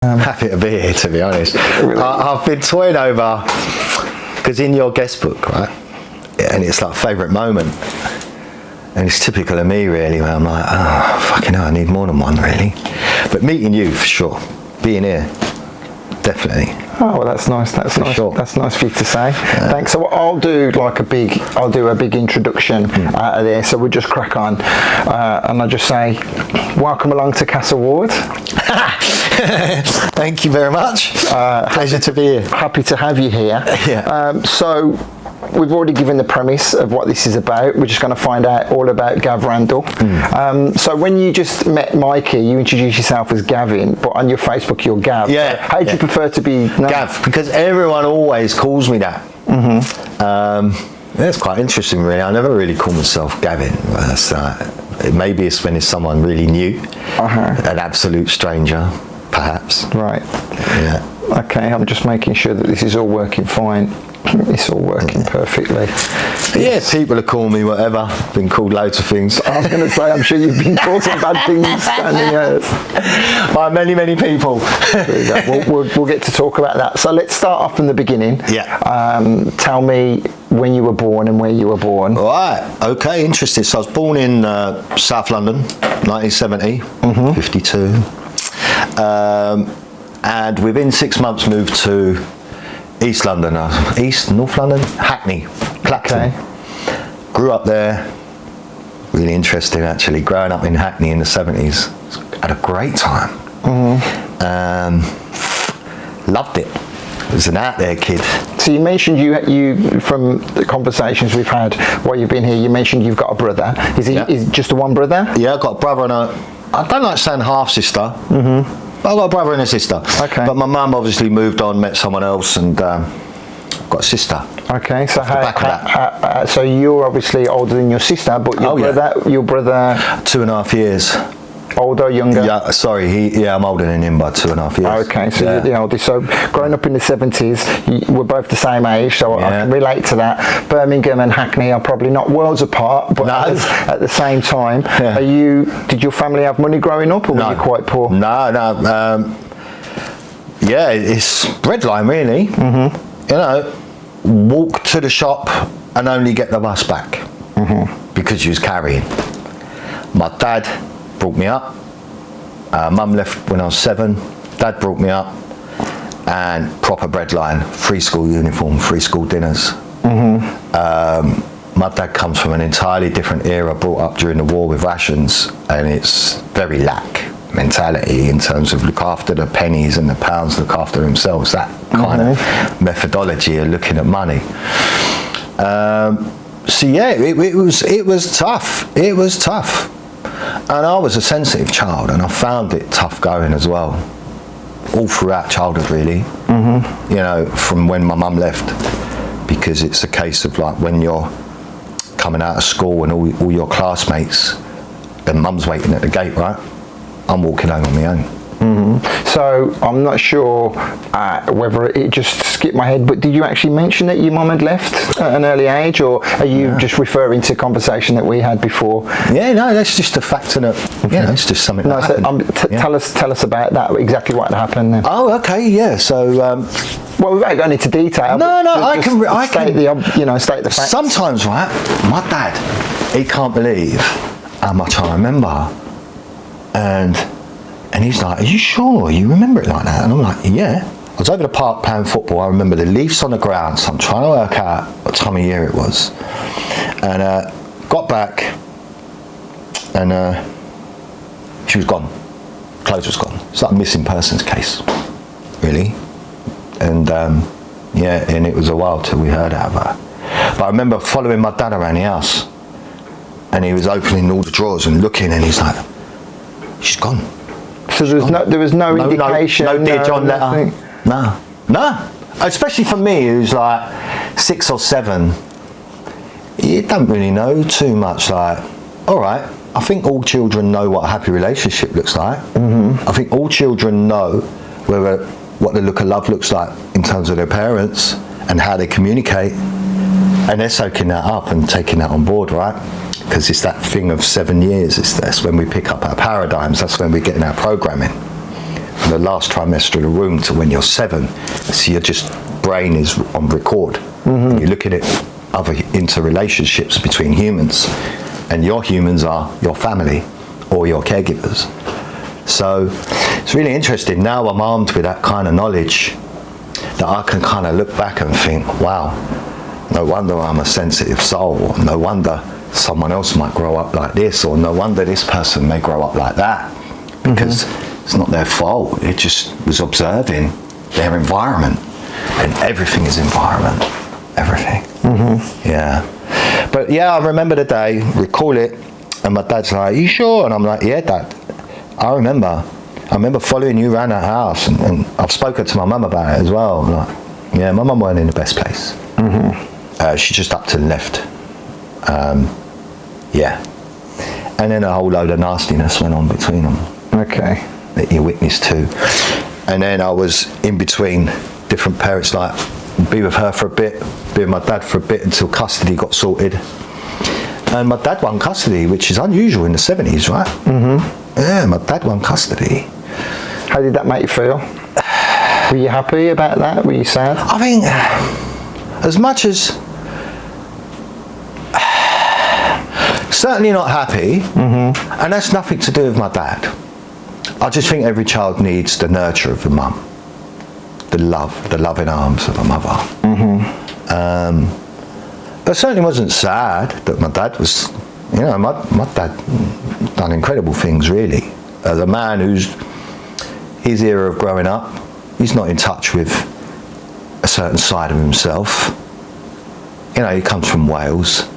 Happy to be here, to be honest. I've been toying over, because in your guest book, right, and it's like favourite moment, and it's typical of me really, where I'm like, oh, fucking hell, I need more than one really. But meeting you, for sure. Being here, definitely. Oh, well, that's nice. That's nice. Sure. That's nice for you to say. Thanks. So I'll do a big introduction out of there. So we'll just crack on, and I'll just say, welcome along to Castle Ward. Thank you very much. Pleasure to be here. Happy to have you here. Yeah. So we've already given the premise of what this is about. We're just going to find out all about Gav Randall. So when you just met Mikey, you introduced yourself as Gavin, but on your Facebook you're Gav. Yeah. So how do you prefer to be known? Gav, because everyone always calls me that. That's quite interesting really. I never really call myself Gavin. Maybe it's when it's someone really new, an absolute stranger, perhaps. Right. Yeah. Okay, I'm just making sure that this is all working fine. It's all working perfectly. Yeah, people are calling me whatever. Been called loads of things. I was going to say, I'm sure you've been called some bad things standing out. By many, many people. We'll get to talk about that. So let's start off from the beginning. Yeah. Tell me when you were born and where you were born. Right, okay, interesting. So I was born in South London, 1970, 52. And within 6 months moved to East London, North London, Hackney, Clacton. Okay. Grew up there. Really interesting, actually. Growing up in Hackney in the 70s, had a great time. Loved it. Was an out there kid. So you mentioned you from the conversations we've had while you've been here. You mentioned you've got a brother. Is he just a one brother? Yeah, I've got a brother and I don't like saying half sister. But I've got a brother and a sister. Okay. But my mum obviously moved on, met someone else, and got a sister. Okay. So so you're obviously older than your sister, but your brother 2.5 years. Older, younger? Yeah, sorry, I'm older than him by 2.5 years. Okay, so you're the oldest. So growing up in the 70s, we're both the same age, so I can relate to that. Birmingham and Hackney are probably not worlds apart, but at the same time, did your family have money growing up, or were you quite poor? No. It's breadline really. You know, walk to the shop and only get the bus back because you was carrying. My dad brought me up. Mum left when I was 7. Dad brought me up, and proper breadline, free school uniform, free school dinners. My dad comes from an entirely different era, brought up during the war with rations, and it's very lack mentality in terms of look after the pennies and the pounds, look after themselves, that kind of methodology of looking at money. It was tough. It was tough. And I was a sensitive child, and I found it tough going as well, all throughout childhood really. You know, from when my mum left, because it's a case of like when you're coming out of school and all your classmates, and mum's waiting at the gate, right? I'm walking home on my own. So I'm not sure whether it just skipped my head, but did you actually mention that your mum had left at an early age, or are you just referring to a conversation that we had before? Yeah, no, that's just a factor that, it's just something that happened. Tell us about that, exactly what happened then. Oh, okay, yeah, so... well, we won't go into detail. I can state the facts. Sometimes, right, my dad, he can't believe how much I remember. And he's like, are you sure you remember it like that? And I'm like, yeah. I was over the park playing football. I remember the leaves on the ground, so I'm trying to work out what time of year it was. And got back, and she was gone. Clothes was gone. It's like a missing persons case, really. And and it was a while till we heard out of her. But I remember following my dad around the house, and he was opening all the drawers and looking, and he's like, she's gone. So there was no indication? No Dear John letter. No. Especially for me, who's like 6 or 7, you don't really know too much. Like, all right, I think all children know what a happy relationship looks like. I think all children know what the look of love looks like in terms of their parents and how they communicate, and they're soaking that up and taking that on board, right? Because it's that thing of 7 years. That's when we pick up our paradigms. That's when we're getting our programming. from the last trimester of the womb to when you're 7. So your just brain is on record. You're looking at other interrelationships between humans, and your humans are your family or your caregivers. So it's really interesting. Now I'm armed with that kind of knowledge that I can kind of look back and think, wow, no wonder I'm a sensitive soul, or no wonder someone else might grow up like this, or no wonder this person may grow up like that, because it's not their fault. It just was observing their environment, and everything is environment, everything. Yeah. But yeah, I remember the day, recall it, and my dad's like, "You sure?" And I'm like, "Yeah, Dad, I remember following you around that house, and I've spoken to my mum about it as well." I'm like, yeah, my mum weren't in the best place. She just up to the left. Yeah. And then a whole load of nastiness went on between them. Okay. That you witnessed to. And then I was in between different parents, like be with her for a bit, be with my dad for a bit until custody got sorted. And my dad won custody, which is unusual in the 70s, right? Yeah, my dad won custody. How did that make you feel? Were you happy about that? Were you sad? I think, as much as certainly not happy, and that's nothing to do with my dad. I just think every child needs the nurture of the mum, the loving arms of a mother. But certainly wasn't sad that my dad was, you know, my dad done incredible things really. As a man who's, his era of growing up, he's not in touch with a certain side of himself. You know, he comes from Wales,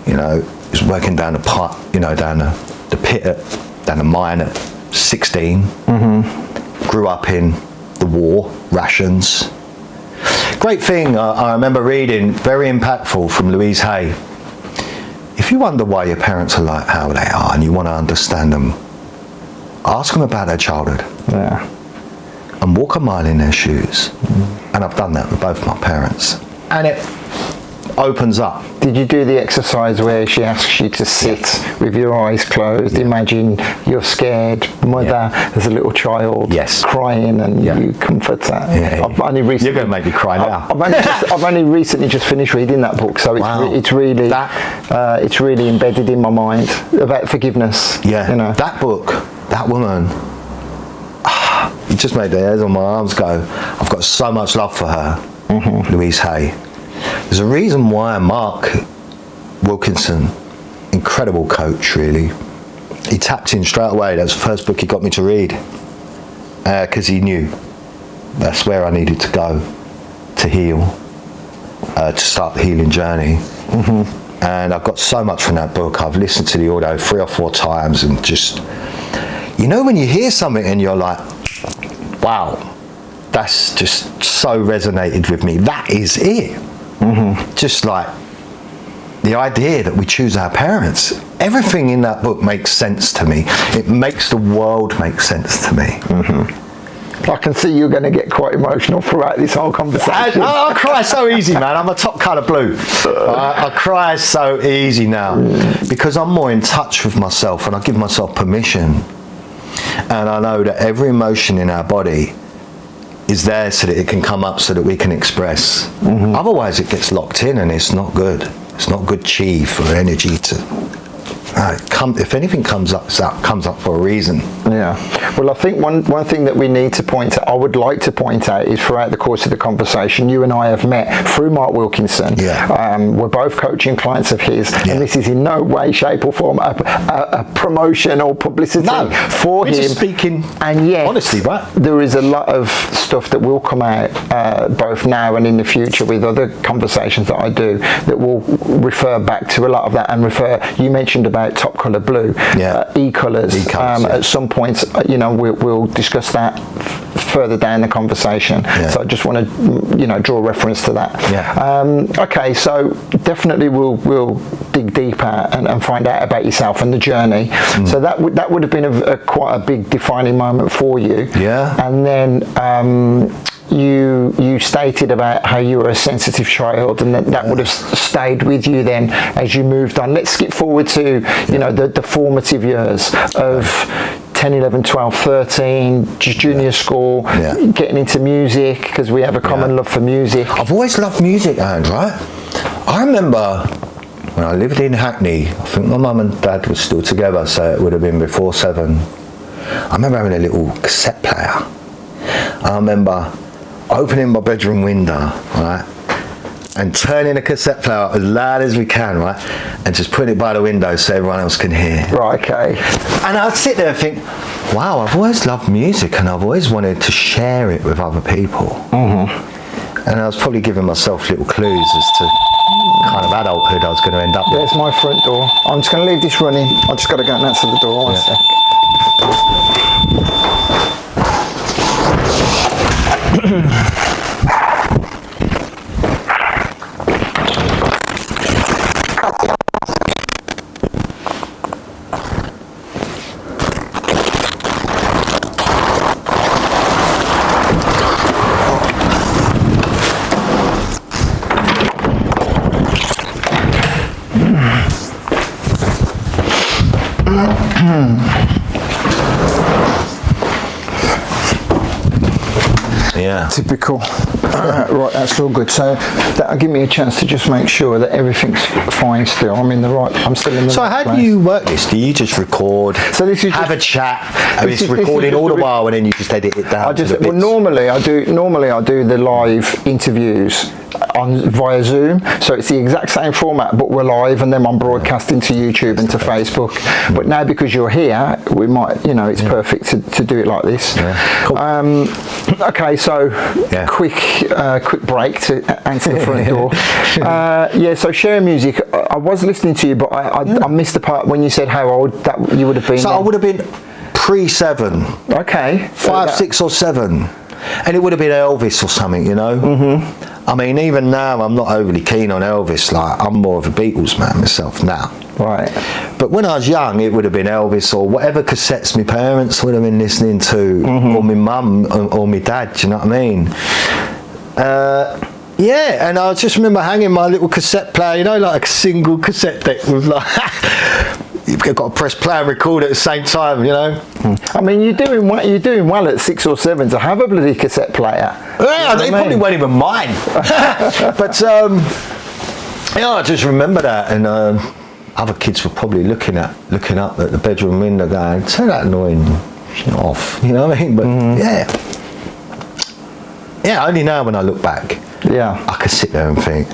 you know, he's working down the pot, you know, down the pit, down the mine at 16. Grew up in the war, rations. Great thing I remember reading, very impactful, from Louise Hay. If you wonder why your parents are like how they are and you want to understand them, ask them about their childhood. Yeah. And walk a mile in their shoes. And I've done that with both my parents. And it opens up. Did you do the exercise where she asks you to sit with your eyes closed? Imagine you're scared, mother as a little child, crying, and you comfort her. I've only recently, you're going to make me cry now. I've only recently just finished reading that book, so it's really embedded in my mind about forgiveness. Yeah, you know. That book, that woman, it just made the hairs on my arms go. I've got so much love for her, Louise Hay. There's a reason why Mark Wilkinson, incredible coach really, he tapped in straight away. That was the first book he got me to read, because he knew that's where I needed to go to heal, to start the healing journey. And I've got so much from that book. I've listened to the audio 3 or 4 times, and just, you know, when you hear something and you're like, wow, that's just so resonated with me. That is it. Just like the idea that we choose our parents. Everything in that book makes sense to me. It makes the world make sense to me. I can see you're going to get quite emotional throughout this whole conversation. I cry so easy, man. I'm a top colour blue. I cry so easy now because I'm more in touch with myself, and I give myself permission. And I know that every emotion in our body is there so that it can come up, so that we can express. Otherwise it gets locked in, and it's not good. It's not good chi for energy to if anything comes up for a reason. Yeah. Well, I think one thing that we need to point out, I would like to point out, is throughout the course of the conversation, you and I have met through Mark Wilkinson. We're both coaching clients of his, and this is in no way, shape or form a promotion or publicity for him. Just speaking, and yet, honestly, right? There is a lot of stuff that will come out both now and in the future with other conversations that I do that will refer back to a lot of that, and you mentioned about top colour blue, e-colours. At some point, you know, we'll discuss that further down the conversation. So I just want to, you know, draw reference to that. Okay, so definitely we'll dig deeper and find out about yourself and the journey. So that would have been quite a big defining moment for you. And then you stated about how you were a sensitive child, and that would have stayed with you then as you moved on. Let's skip forward to, you know, the formative years of 10, 11, 12, 13, junior school, getting into music because we have a common love for music. I've always loved music, and right? I remember when I lived in Hackney, I think my mum and dad were still together, so it would have been before 7. I remember having a little cassette player. I remember opening my bedroom window, right, and turning the cassette player up as loud as we can, right, and just putting it by the window so everyone else can hear. Right, okay. And I'd sit there and think, wow, I've always loved music and I've always wanted to share it with other people. Mm-hmm. And I was probably giving myself little clues as to kind of adulthood I was going to end up with. There's my front door. I'm just going to leave this running. I've just got to go and answer the door. One sec. Yeah. Typical. Right, that's all good. So that'll give me a chance to just make sure that everything's fine still. I'm still in the So right how place. do you work this? Do you just record, So this is have just- a chat, and this it's is recording just all the a while, and then you just edit it down to the bits? Well, normally I do the live interviews via Zoom, so it's the exact same format, but we're live, and then I'm broadcasting to YouTube and to Facebook. But now because you're here, we might, it's perfect to do it like this. Yeah. Cool. Okay, so quick break to answer the front door. So share music. I was listening to you, but I missed the part when you said how old that you would have been. So then. I would have been pre-7. Okay. 5, 6 or 7. And it would have been Elvis or something, Mm-hmm. I mean, even now, I'm not overly keen on Elvis. Like, I'm more of a Beatles man myself now. Right. But when I was young, it would have been Elvis or whatever cassettes my parents would have been listening to, or my mum or my dad, do you know what I mean? And I just remember hanging my little cassette player, like a single cassette deck with like... You've got to press play and record at the same time, I mean, you're doing well at 6 or 7 to have a bloody cassette player. Yeah, they probably weren't even mine. But I just remember that, and other kids were probably looking up at the bedroom window, going, "Turn that annoying shit off," you know what I mean? But only now when I look back, I could sit there and think,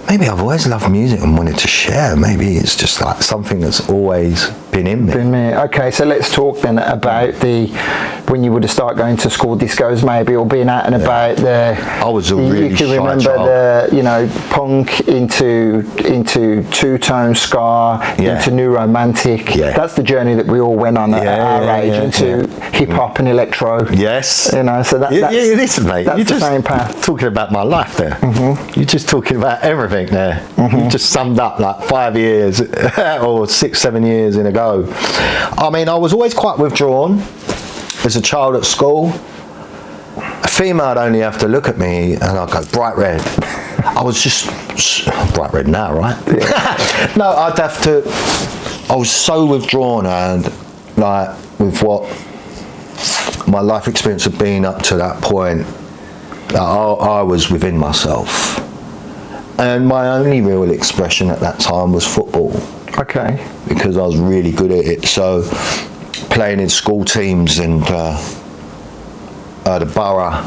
maybe I've always loved music and wanted to share. Maybe it's just like something that's always been in me. Okay, so let's talk then about when you would have started going to school discos, maybe, or being out and about there. I was a really you can shy remember child. Punk into two-tone ska, into new romantic. Yeah. That's the journey that we all went on at our age, into hip hop and electro. Yes. So that's listen, mate. That's You're the just same path. talking about my life there. Mm-hmm. You're just talking about everything there. Mm-hmm. You just summed up like 5 years or 6, 7 years in a go. I mean, I was always quite withdrawn as a child at school. A female would only have to look at me and I'd go bright red. I was just bright red now, right? Yeah. No, I was so withdrawn, and like with what my life experience had been up to that point, that I was within myself. And my only real expression at that time was football. Okay. Because I was really good at it. So playing in school teams and the Borough,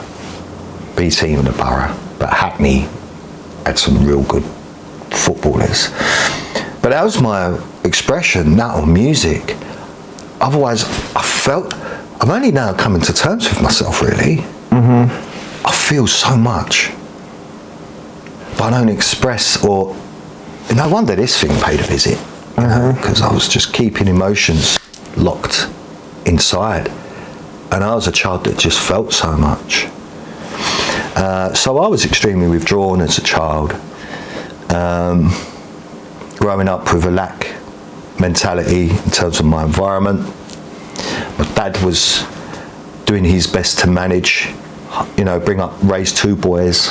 B team in the Borough, but Hackney had some real good footballers. But that was my expression, that or music. Otherwise, I'm only now coming to terms with myself, really. Mm-hmm. I feel so much. But I don't express, or no wonder this thing paid a visit, because I was just keeping emotions locked inside, and I was a child that just felt so much. So I was extremely withdrawn as a child, growing up with a lack mentality in terms of my environment. My dad was doing his best to manage, raise 2 boys.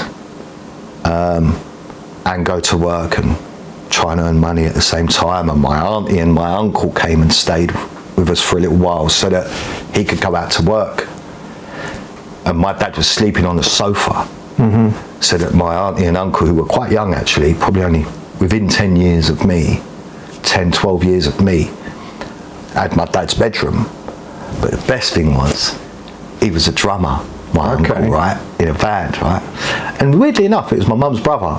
And go to work and try and earn money at the same time, and my auntie and my uncle came and stayed with us for a little while so that he could go out to work. And my dad was sleeping on the sofa, so that my auntie and uncle, who were quite young actually, probably only within 10 years of me, 10, 12 years of me, had my dad's bedroom. But the best thing was, he was a drummer, my uncle, right, in a band, right? And weirdly enough, it was my mum's brother.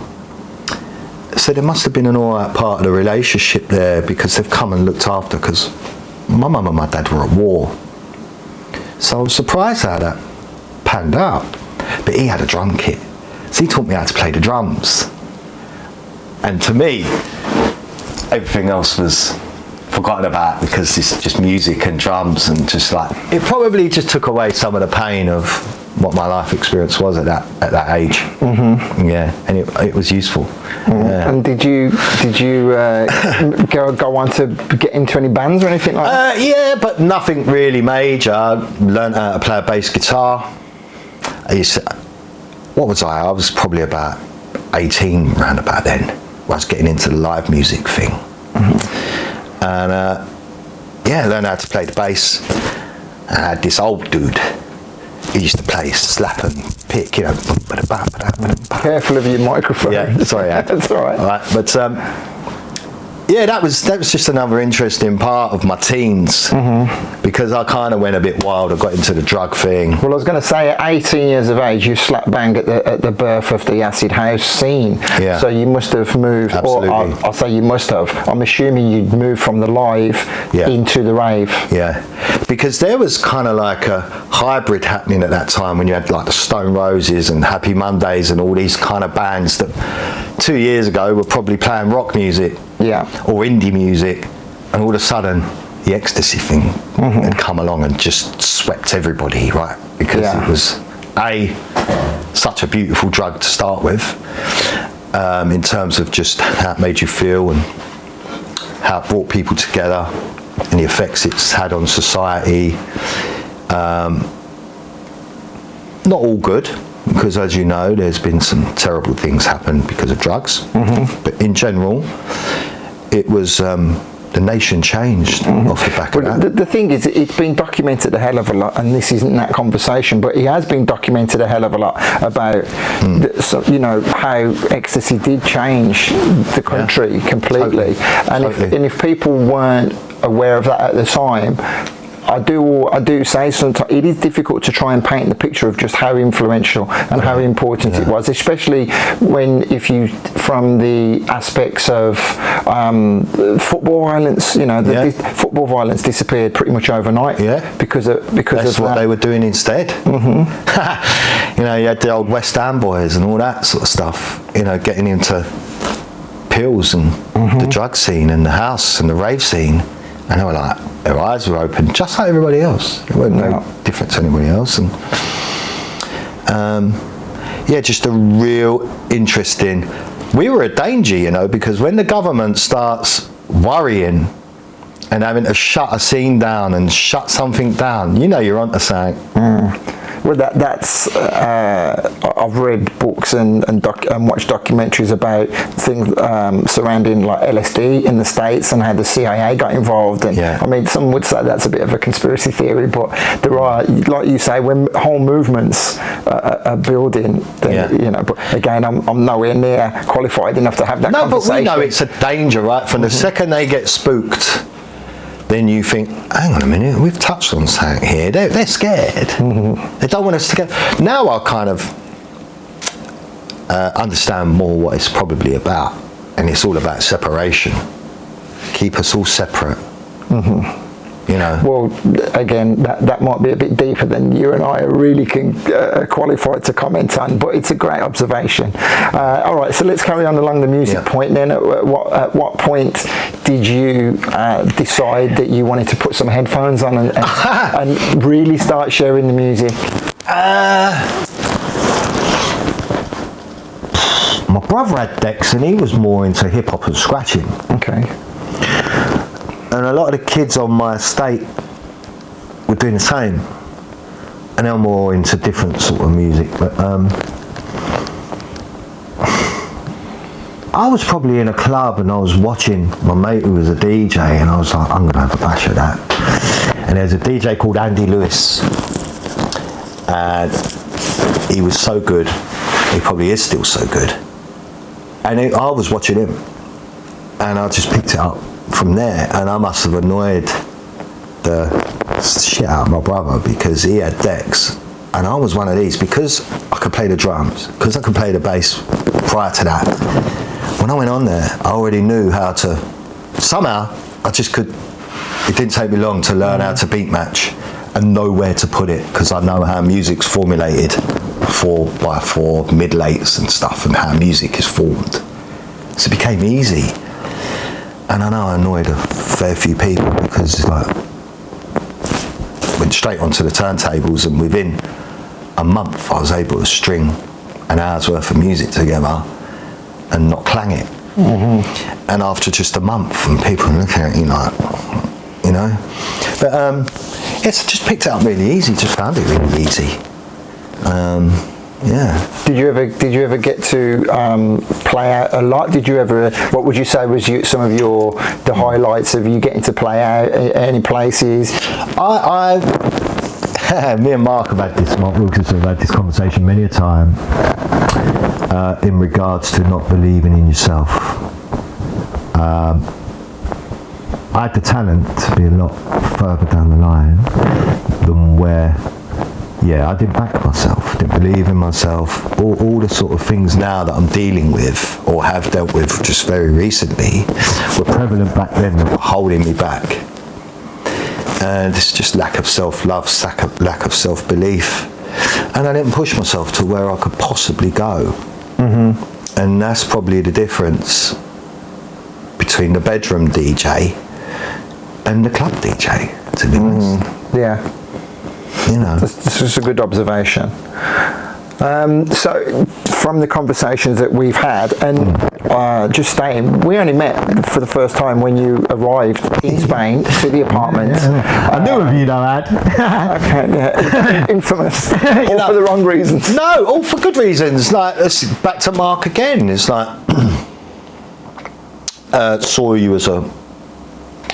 So there must have been an all right part of the relationship there, because they've come and looked after, because my mum and my dad were at war. So I was surprised how that panned out. But he had a drum kit, so he taught me how to play the drums. And to me, everything else was forgotten about, because it's just music and drums, and just like, it probably just took away some of the pain of what my life experience was at that age. Yeah, and it was useful. Yeah. And did you go on to get into any bands or anything like that? Yeah, but nothing really major. I learned how to play a bass guitar. What was I? I was probably about 18 round about then. I was getting into the live music thing. And yeah, learned how to play the bass. I had this old dude. He used to play slap and pick, you know. Careful of your microphone. Yeah, sorry, that's all right. All right. But yeah, that was just another interesting part of my teens, because I kind of went a bit wild. I got into the drug thing. Well, I was going to say, at 18 years of age, you slap bang at the birth of the acid house scene. Yeah. So you must have moved. Absolutely. Or I'll say you must have. I'm assuming you'd moved from the live into the rave. Yeah, because there was kind of like a hybrid happening at that time, when you had like the Stone Roses and Happy Mondays and all these kind of bands that 2 years ago were probably playing rock music. Yeah. Or indie music, and all of a sudden the ecstasy thing had come along and just swept everybody, right? Because it was such a beautiful drug to start with, in terms of just how it made you feel and how it brought people together and the effects it's had on society. Not all good, because as you know, there's been some terrible things happen because of drugs, but in general, it was the nation changed off the back of that. The thing is, it's been documented a hell of a lot, and this isn't that conversation, but it has been documented a hell of a lot about, you know, how ecstasy did change the country completely. Totally. And if people weren't aware of that at the time, I do say sometimes it is difficult to try and paint the picture of just how influential and how important it was, especially if you from the aspects of football violence. You know, football violence disappeared pretty much overnight. Because that's what they were doing instead. You know, you had the old West Ham boys and all that sort of stuff. You know, getting into pills and the drug scene and the house and the rave scene. And they were like, their eyes were open, just like everybody else. There wasn't no difference to anybody else. And yeah, just a real interesting. We were a danger, you know, because when the government starts worrying and having to shut a scene down and shut something down, you know, you're onto something. Well, that's I've read books and watched documentaries about things surrounding like LSD in the States and how the CIA got involved. And I mean, some would say that's a bit of a conspiracy theory, but there are, like you say, when whole movements are building, then, you know. But again, I'm nowhere near qualified enough to have that conversation. But we know it's a danger, right? From the second they get spooked, then you think, hang on a minute, we've touched on something here. They're scared. They don't want us to go. Now I kind of understand more what it's probably about. And it's all about separation. Keep us all separate. You know. Well, again, that might be a bit deeper than you and I really can qualify to comment on, but it's a great observation. All right, so let's carry on along the music point then. At what point did you decide that you wanted to put some headphones on and really start sharing the music? My brother had decks and he was more into hip hop and scratching. Okay. And a lot of the kids on my estate were doing the same. And they're more into different sort of music. But I was probably in a club and I was watching my mate who was a DJ, and I was like, I'm going to have a bash at that. And there's a DJ called Andy Lewis, and he was so good. He probably is still so good. And I was watching him, and I just picked it up from there, and I must have annoyed the shit out of my brother because he had decks, and I was one of these because I could play the drums, because I could play the bass prior to that. When I went on there, I already knew how to, somehow, I just could, it didn't take me long to learn how to beat match and know where to put it, because I know how music's formulated 4x4, mid-lates and stuff, and how music is formed. So it became easy. And I know I annoyed a fair few people because it's like, went straight onto the turntables, and within a month I was able to string an hour's worth of music together and not clang it. And after just a month, and people are looking at you like, you know. But yes, I just picked it up really easy, just found it really easy. Yeah. Did you ever get to play out a lot? Did you ever? What would you say was some of the highlights of you getting to play out any places? Me and Mark Wilkins have had this conversation many a time in regards to not believing in yourself. I had the talent to be a lot further down the line than where. Yeah, I didn't back myself, didn't believe in myself. All the sort of things now that I'm dealing with or have dealt with just very recently were prevalent back then, of holding me back. And it's just lack of self-love, lack of self-belief. And I didn't push myself to where I could possibly go. And that's probably the difference between the bedroom DJ and the club DJ, to be honest. Yeah. You know. This is a good observation. So from the conversations that we've had, and just stating, we only met for the first time when you arrived in Spain to the apartment. I knew of you, though, Ad. Okay, yeah, infamous. All for the wrong reasons. No, all for good reasons. Like, back to Mark again. It's like, saw you as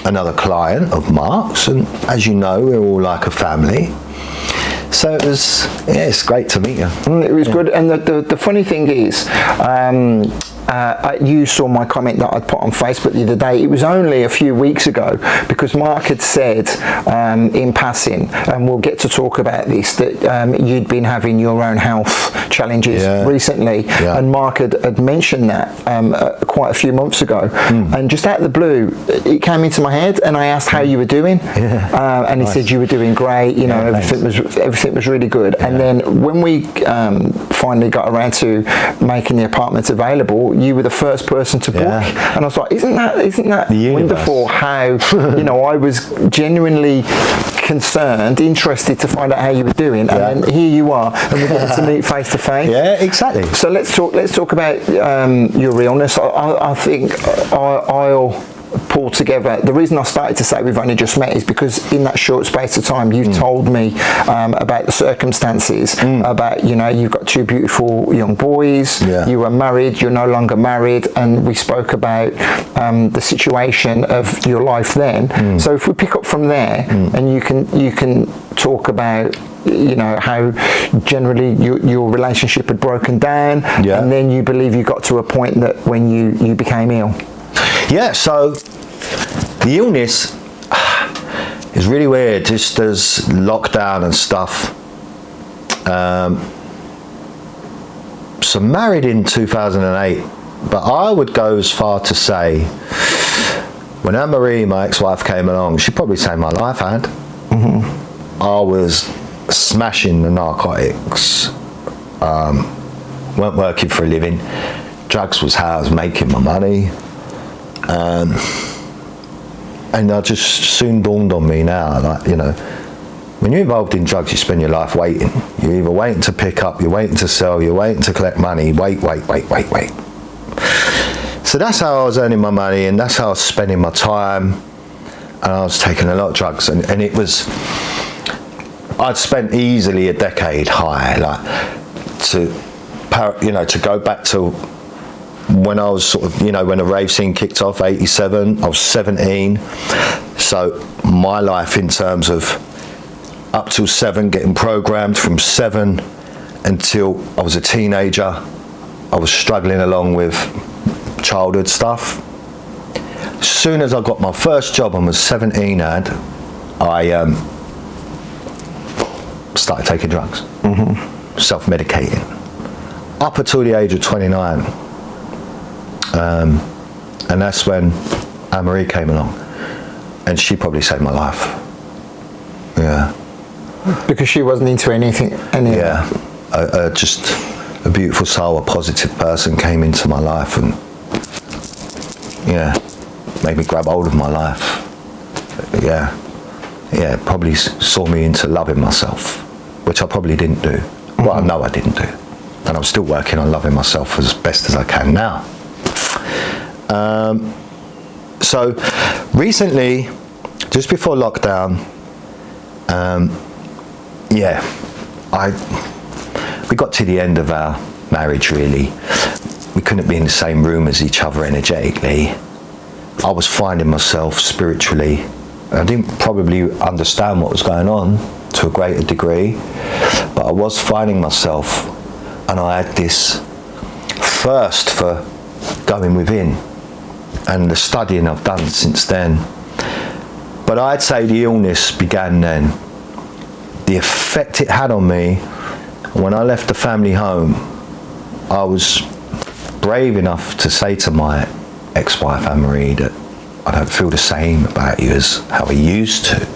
another client of Mark's, and as you know, we're all like a family. So it was, yeah, it's great to meet you. It was good, and the funny thing is, you saw my comment that I'd put on Facebook the other day. It was only a few weeks ago, because Mark had said in passing, and we'll get to talk about this, that you'd been having your own health challenges recently, and Mark had mentioned that quite a few months ago, and just out of the blue, it came into my head, and I asked how you were doing, and he said you were doing great. You know, everything was really good. And then when we finally got around to making the apartments available, you were the first person to book, and I was like, isn't that wonderful? How you know, I was genuinely concerned, interested to find out how you were doing, and then here you are, and we're getting to meet face to face. Yeah, exactly. So let's talk about your illness. I think I'll pull together. The reason I started to say we've only just met is because in that short space of time you've told me about the circumstances, about, you know, you've got two beautiful young boys, you were married, you're no longer married, and we spoke about the situation of your life then. So if we pick up from there, and you can talk about, you know, how generally your relationship had broken down, and then you believe you got to a point that when you became ill. Yeah, so the illness is really weird, just as lockdown and stuff. So married in 2008, but I would go as far to say, when Anne-Marie, my ex-wife, came along, she'd probably say my life had. I was smashing the narcotics, weren't working for a living. Drugs was how I was making my money. And I just soon dawned on me now, like, you know, when you're involved in drugs, you spend your life waiting. You're either waiting to pick up, you're waiting to sell, you're waiting to collect money, wait. So that's how I was earning my money, and that's how I was spending my time, and I was taking a lot of drugs, and it was, I'd spent easily a decade high, like, to go back to when I was sort of, you know, when the rave scene kicked off, 87, I was 17, So my life in terms of up till 7, getting programmed from 7 until I was a teenager, I was struggling along with childhood stuff. As soon as I got my first job and was 17, I started taking drugs, self-medicating, up until the age of 29. And that's when Anne-Marie came along, and she probably saved my life. Yeah. Because she wasn't into anything. Yeah. Just a beautiful soul, a positive person came into my life and, yeah, made me grab hold of my life. Yeah. Yeah, probably saw me into loving myself, which I probably didn't do. Well, I know I didn't do. And I'm still working on loving myself as best as I can now. So recently, just before lockdown, we got to the end of our marriage, really. We couldn't be in the same room as each other energetically. I was finding myself spiritually. I didn't probably understand what was going on to a greater degree, but I was finding myself, and I had this thirst for going within, and the studying I've done since then. But I'd say the illness began then. The effect it had on me, when I left the family home, I was brave enough to say to my ex-wife Anne-Marie that I don't feel the same about you as how I used to.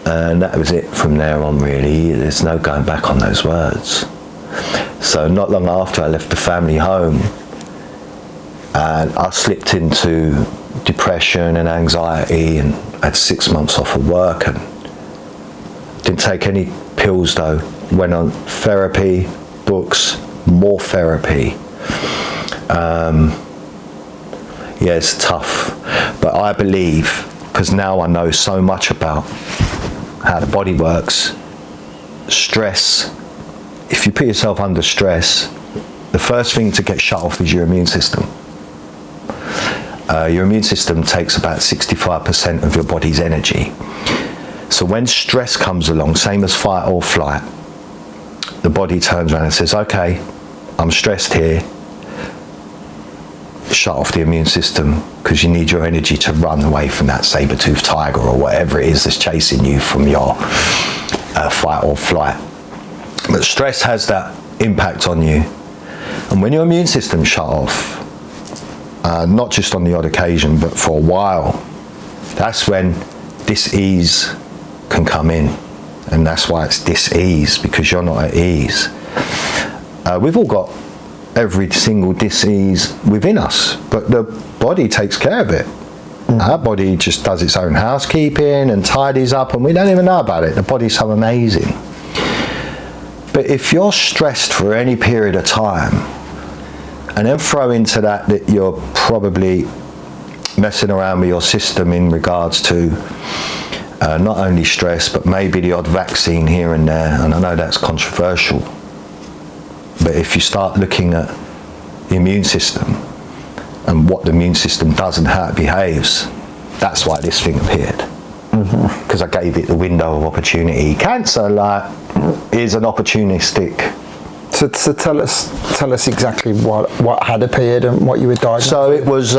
And that was it from there on, really. There's no going back on those words. So not long after I left the family home, and I slipped into depression and anxiety, and had 6 months off of work, and didn't take any pills though. Went on therapy, books, more therapy. Yeah, it's tough, but I believe, because now I know so much about how the body works, stress, if you put yourself under stress, the first thing to get shut off is your immune system. Your immune system takes about 65% of your body's energy. So when stress comes along, same as fight or flight, the body turns around and says, okay, I'm stressed here, shut off the immune system, because you need your energy to run away from that saber-toothed tiger or whatever it is that's chasing you from your fight or flight. But stress has that impact on you. And when your immune system's shut off, not just on the odd occasion, but for a while, that's when dis-ease can come in. And that's why it's dis-ease, because you're not at ease. We've all got every single dis-ease within us, but the body takes care of it. Our body just does its own housekeeping and tidies up, and we don't even know about it. The body's so amazing. But if you're stressed for any period of time, and then throw into that you're probably messing around with your system in regards to not only stress, but maybe the odd vaccine here and there, and I know that's controversial, but if you start looking at the immune system and what the immune system does and how it behaves, that's why this thing appeared. Because I gave it the window of opportunity. Cancer, is an opportunistic. So tell us exactly what had appeared and what you were diagnosed So with. it was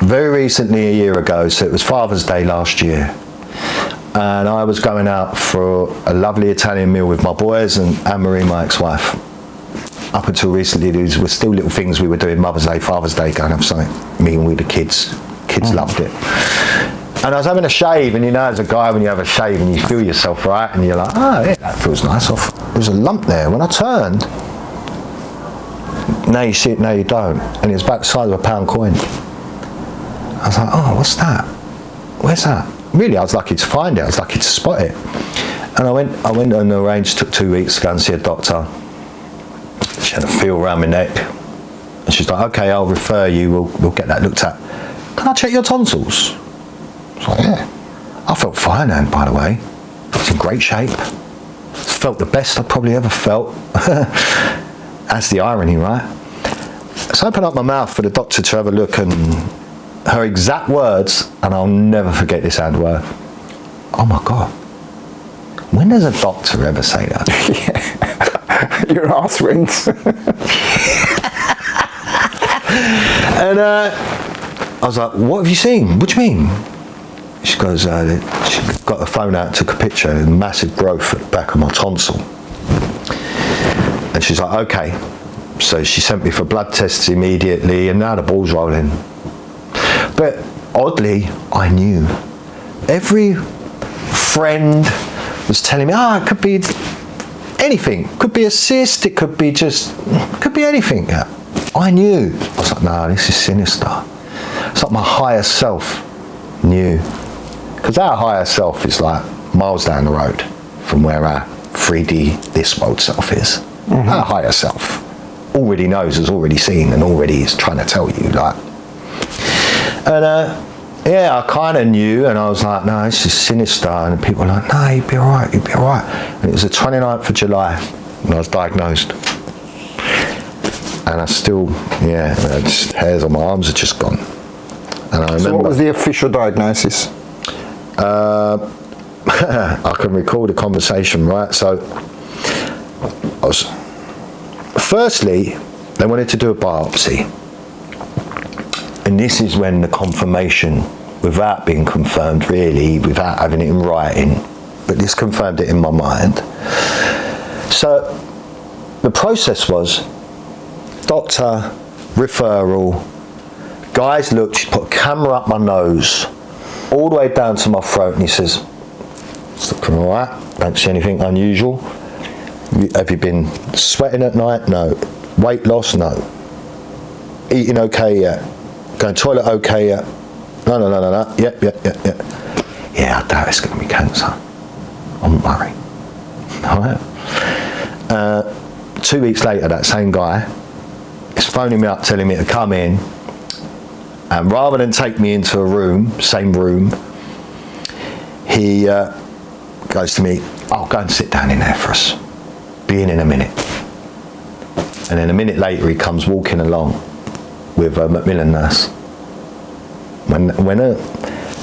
very recently, a year ago, so it was Father's Day last year. And I was going out for a lovely Italian meal with my boys and Anne-Marie, my ex-wife. Up until recently, these were still little things we were doing, Mother's Day, Father's Day, going to have something, meeting with the kids. Kids loved it. And I was having a shave, and you know, as a guy, when you have a shave and you feel yourself right, and you're like, oh, yeah, that feels nice. There was a lump there. When I turned, now you see it, now you don't. And it was about the size of a £1 coin. I was like, oh, what's that? Where's that? Really, I was lucky to find it. I was lucky to spot it. And I went and arranged, took 2 weeks to go and see a doctor. She had a feel around my neck. And she's like, okay, I'll refer you. We'll get that looked at. Can I check your tonsils? I was like, yeah. I felt fine, Anne, by the way. I was in great shape. Felt the best I've probably ever felt. That's the irony, right? So I opened up my mouth for the doctor to have a look, and her exact words, and I'll never forget this ad word. Oh my God. When does a doctor ever say that? Yeah. Your arse rings. And I was like, what have you seen? What do you mean? She goes, she got the phone out, took a picture, and massive growth at the back of my tonsil. And she's like, okay. So she sent me for blood tests immediately, and now the ball's rolling. But oddly, I knew. Every friend was telling me, it could be anything. Could be a cyst, it could be anything. Yeah. I knew. I was like, no, this is sinister. It's like my higher self knew. Because our higher self is like miles down the road from where our 3D, this world self is. Mm-hmm. Our higher self already knows, has already seen, and already is trying to tell you. Like, and yeah, I kind of knew, and I was like, no, this is sinister. And people were like, no, you'd be all right, you'd be all right. And it was the 29th of July when I was diagnosed. And I still, hairs on my arms are just gone. And I remember. So what was the official diagnosis? I can recall the conversation, right? So firstly, they wanted to do a biopsy. And this is when the confirmation, without being confirmed really, without having it in writing, but this confirmed it in my mind. So the process was doctor, referral, guys looked, he put a camera up my nose, all the way down to my throat, and he says, it's looking all right, don't see anything unusual. Have you been sweating at night? No. Weight loss? No. Eating okay? Yeah. Going toilet okay? Yeah. No. Yep. Yeah, I doubt it's going to be cancer. I'm worried. All right. 2 weeks later, that same guy is phoning me up, telling me to come in, and rather than take me into a room, same room, he goes to me, "Oh, go and sit down in there for us. Be in a minute." And then a minute later, he comes walking along with a Macmillan nurse.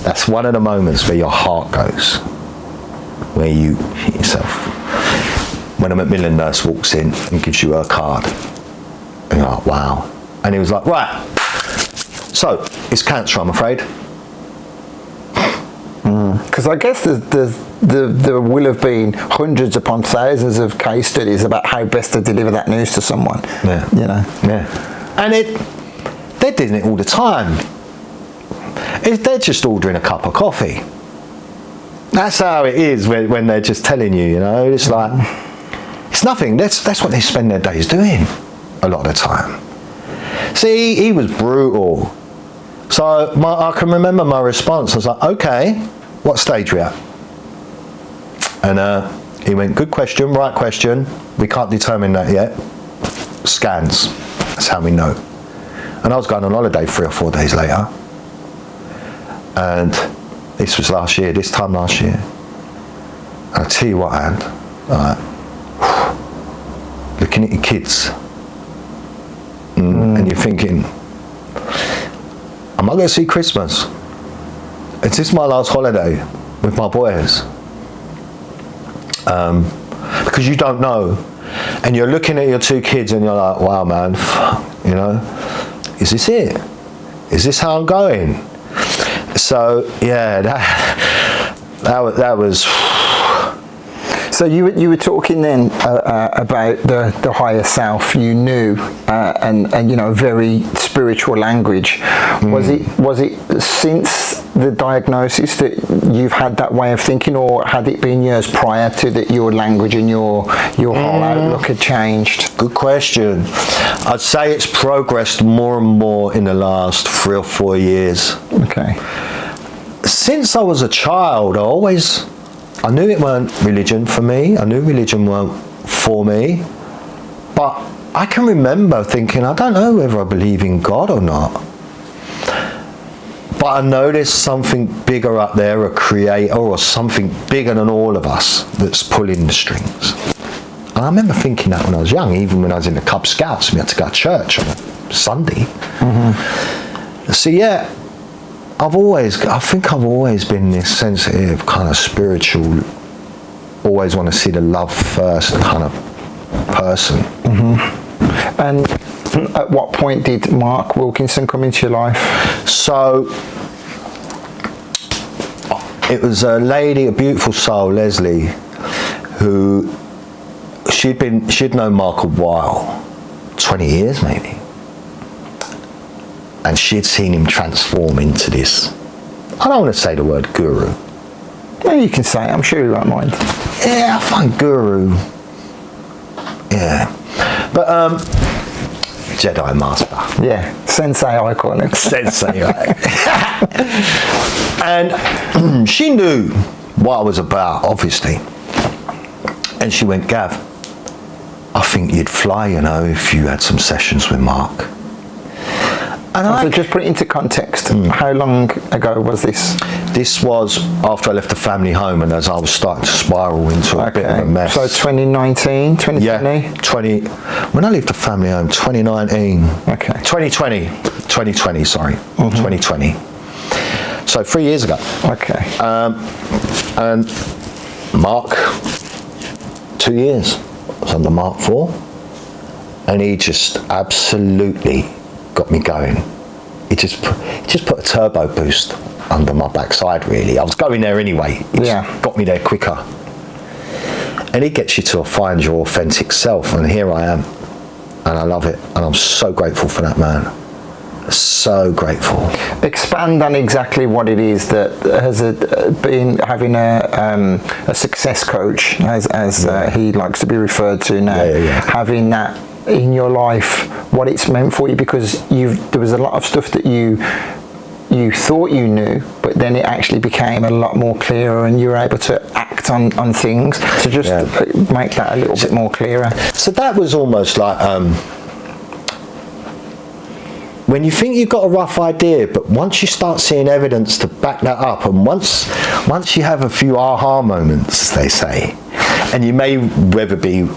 That's one of the moments where your heart goes, where you hit yourself. When a Macmillan nurse walks in and gives you her card, and you're like, wow. And he was like, right, so it's cancer, I'm afraid. Because I guess there will have been hundreds upon thousands of case studies about how best to deliver that news to someone. Yeah. You know. Yeah. And they're doing it all the time. They're just ordering a cup of coffee. That's how it is when they're just telling you, you know. It's like, it's nothing. That's what they spend their days doing a lot of the time. See, he was brutal. So I can remember my response. I was like, okay, what stage we at? And he went, good question, right question. We can't determine that yet. Scans. That's how we know. And I was going on holiday 3 or 4 days later. And this was this time last year. And I'll tell you what, Anne, looking at your kids, and you're thinking, am I going to see Christmas? Is this my last holiday with my boys? Because you don't know. And you're looking at your 2 kids and you're like, wow, man, you know, is this it? Is this how I'm going? So, yeah, that was... So you were talking then about the higher self. You knew, and you know, very spiritual language. Was it since the diagnosis that you've had that way of thinking, or had it been years prior to that your language and your whole outlook had changed? Good question. I'd say it's progressed more and more in the last 3 or 4 years. Okay. Since I was a child, I knew it weren't religion for me. I knew religion weren't for me. But I can remember thinking, I don't know whether I believe in God or not. But I know there's something bigger up there, a creator or something bigger than all of us that's pulling the strings. And I remember thinking that when I was young, even when I was in the Cub Scouts, we had to go to church on a Sunday. Mm-hmm. So yeah, I think I've always been this sensitive, kind of spiritual, always want to see the love first kind of person. And at what point did Mark Wilkinson come into your life? So it was a lady, a beautiful soul, Leslie, who she'd known Mark a while, 20 years maybe. And she'd seen him transform into this, I don't want to say the word guru. No, you can say it, I'm sure you won't mind. Yeah, I find guru, yeah. But Jedi Master. Yeah, Sensei I call him. Sensei, right. And she knew what I was about, obviously. And she went, Gav, I think you'd fly, you know, if you had some sessions with Mark. And so just put it into context, how long ago was this? This was after I left the family home and as I was starting to spiral into a bit of a mess. So 2019, 2020? Yeah, when I left the family home, 2019. Okay. 2020, sorry. 2020. So 3 years ago. Okay. And Mark, 2 years. I was under Mark 4. And he just absolutely got me going. He just put a turbo boost under my backside, really. I was going there anyway. It just got me there quicker. And it gets you to find your authentic self, and here I am. And I love it. And I'm so grateful for that, man. So grateful. Expand on exactly what it is that has been having a success coach, as he likes to be referred to now, having that in your life, what it's meant for you, because there was a lot of stuff that you thought you knew, but then it actually became a lot more clearer and you were able to act on things. So just make that a little bit more clearer. So that was almost like when you think you've got a rough idea, but once you start seeing evidence to back that up, and once you have a few aha moments, they say, and you may whether be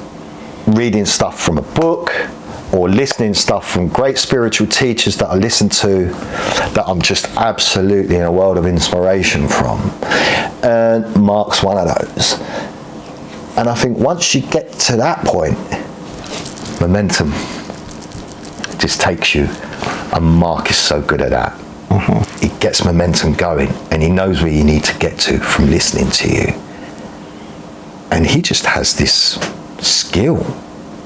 reading stuff from a book or listening stuff from great spiritual teachers that I listen to, that I'm just absolutely in a world of inspiration from. And Mark's one of those. And I think once you get to that point, momentum just takes you. And Mark is so good at that. He gets momentum going and he knows where you need to get to from listening to you. And he just has this skill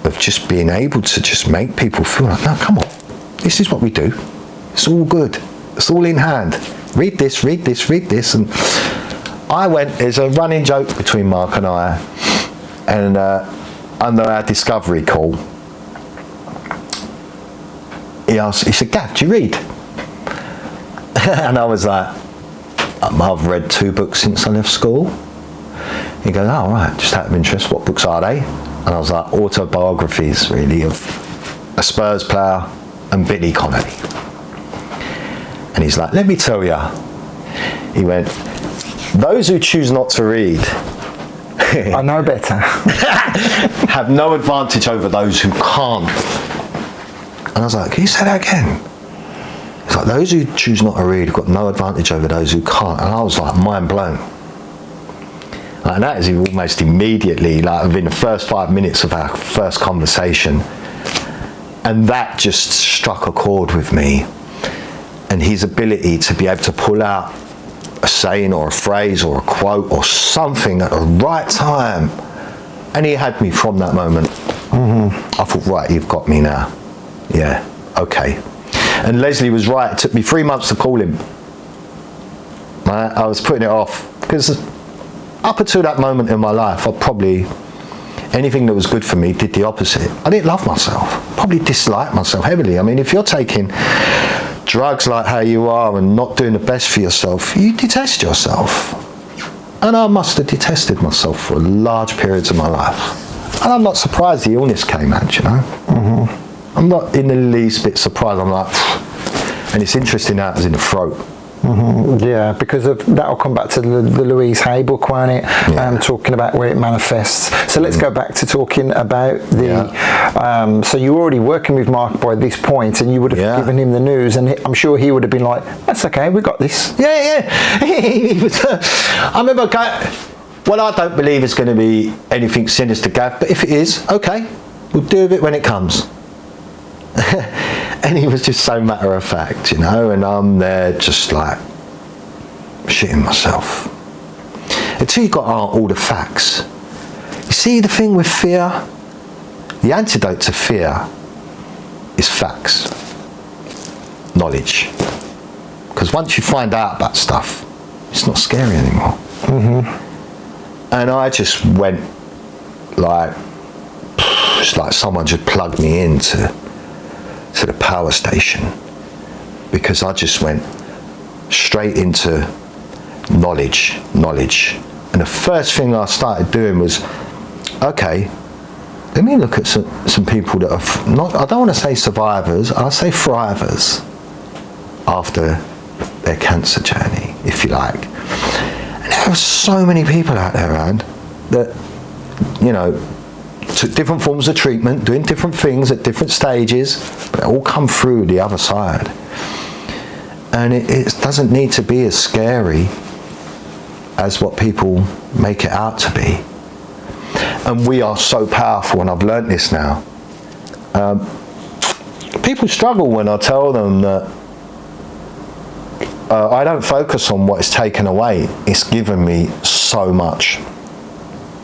of just being able to just make people feel like, no, come on, this is what we do. It's all good. It's all in hand. Read this, read this, read this. And there's a running joke between Mark and I, and under our discovery call, he said, Gav, do you read? And I was like, I've read 2 books since I left school. He goes, oh, right, just out of interest, what books are they? And I was like, autobiographies, really, of a Spurs player and Billy Connolly. And he's like, let me tell you. He went, those who choose not to read I know better. have no advantage over those who can't. And I was like, can you say that again? It's like, those who choose not to read have got no advantage over those who can't. And I was like, mind blown. And that is almost immediately, like within the first 5 minutes of our first conversation. And that just struck a chord with me. And his ability to be able to pull out a saying or a phrase or a quote or something at the right time. And he had me from that moment. I thought, right, you've got me now. Yeah, okay. And Leslie was right. It took me 3 months to call him. I was putting it off because up until that moment in my life, I probably, anything that was good for me did the opposite. I didn't love myself. Probably disliked myself heavily. I mean, if you're taking drugs like how you are and not doing the best for yourself, you detest yourself. And I must have detested myself for large periods of my life. And I'm not surprised the illness came out, you know. I'm not in the least bit surprised. I'm like, and it's interesting now it was in the throat. Yeah, because of that'll come back to the Louise Hay book, won't it? Talking about where it manifests. So let's go back to talking about the. So you were already working with Mark by this point, and you would have given him the news, and I'm sure he would have been like, "That's okay, we got this." He was, I remember going, well, I don't believe it's going to be anything sinister, Gav, but if it is, okay, we'll deal with it when it comes. And he was just so matter of fact, you know, and I'm there just like shitting myself. Until you got all the facts. You see, the thing with fear, the antidote to fear is facts, knowledge. Because once you find out about stuff, it's not scary anymore. And I just went like, it's like someone just plugged me into the power station, because I just went straight into knowledge. And the first thing I started doing was, okay, let me look at some people that are not, I don't want to say survivors, I'll say thrivers after their cancer journey, if you like. And there were so many people out there around that, you know, took different forms of treatment, doing different things at different stages, but it all come through the other side. And it doesn't need to be as scary as what people make it out to be. And we are so powerful, and I've learnt this now. People struggle when I tell them that I don't focus on what is taken away. It's given me so much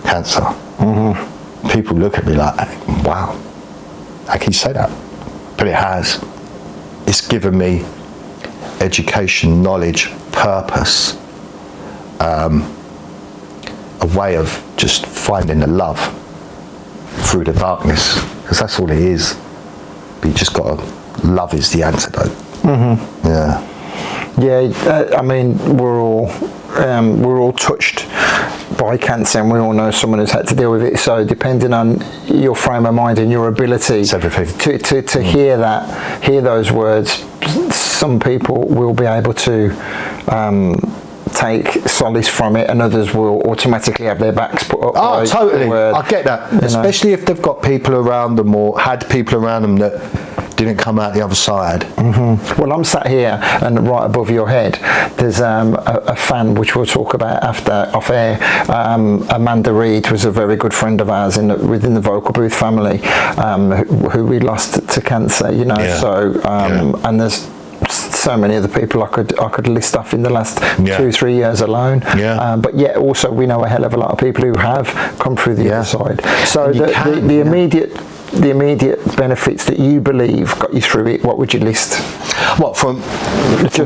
cancer. People look at me like, wow, how can you say that? But it has. It's given me education, knowledge, purpose, a way of just finding the love through the darkness, because that's all it is. But you just got to, love is the antidote. I mean, we're all touched by cancer, and we all know someone who's had to deal with it. So depending on your frame of mind and your ability to hear those words, some people will be able to take solace from it, and others will automatically have their backs put up. Oh, totally. I get that. Especially if they've got people around them, or had people around them that didn't come out the other side. Well, I'm sat here, and right above your head, there's a fan, which we'll talk about after off air. Amanda Reed was a very good friend of ours within the Vocal Booth family, who we lost to cancer. You know, so and there's so many other people I could list off in the last 2-3 years alone. But yet also we know a hell of a lot of people who have come through the other side. So the immediate benefits that you believe got you through it, what would you list? What from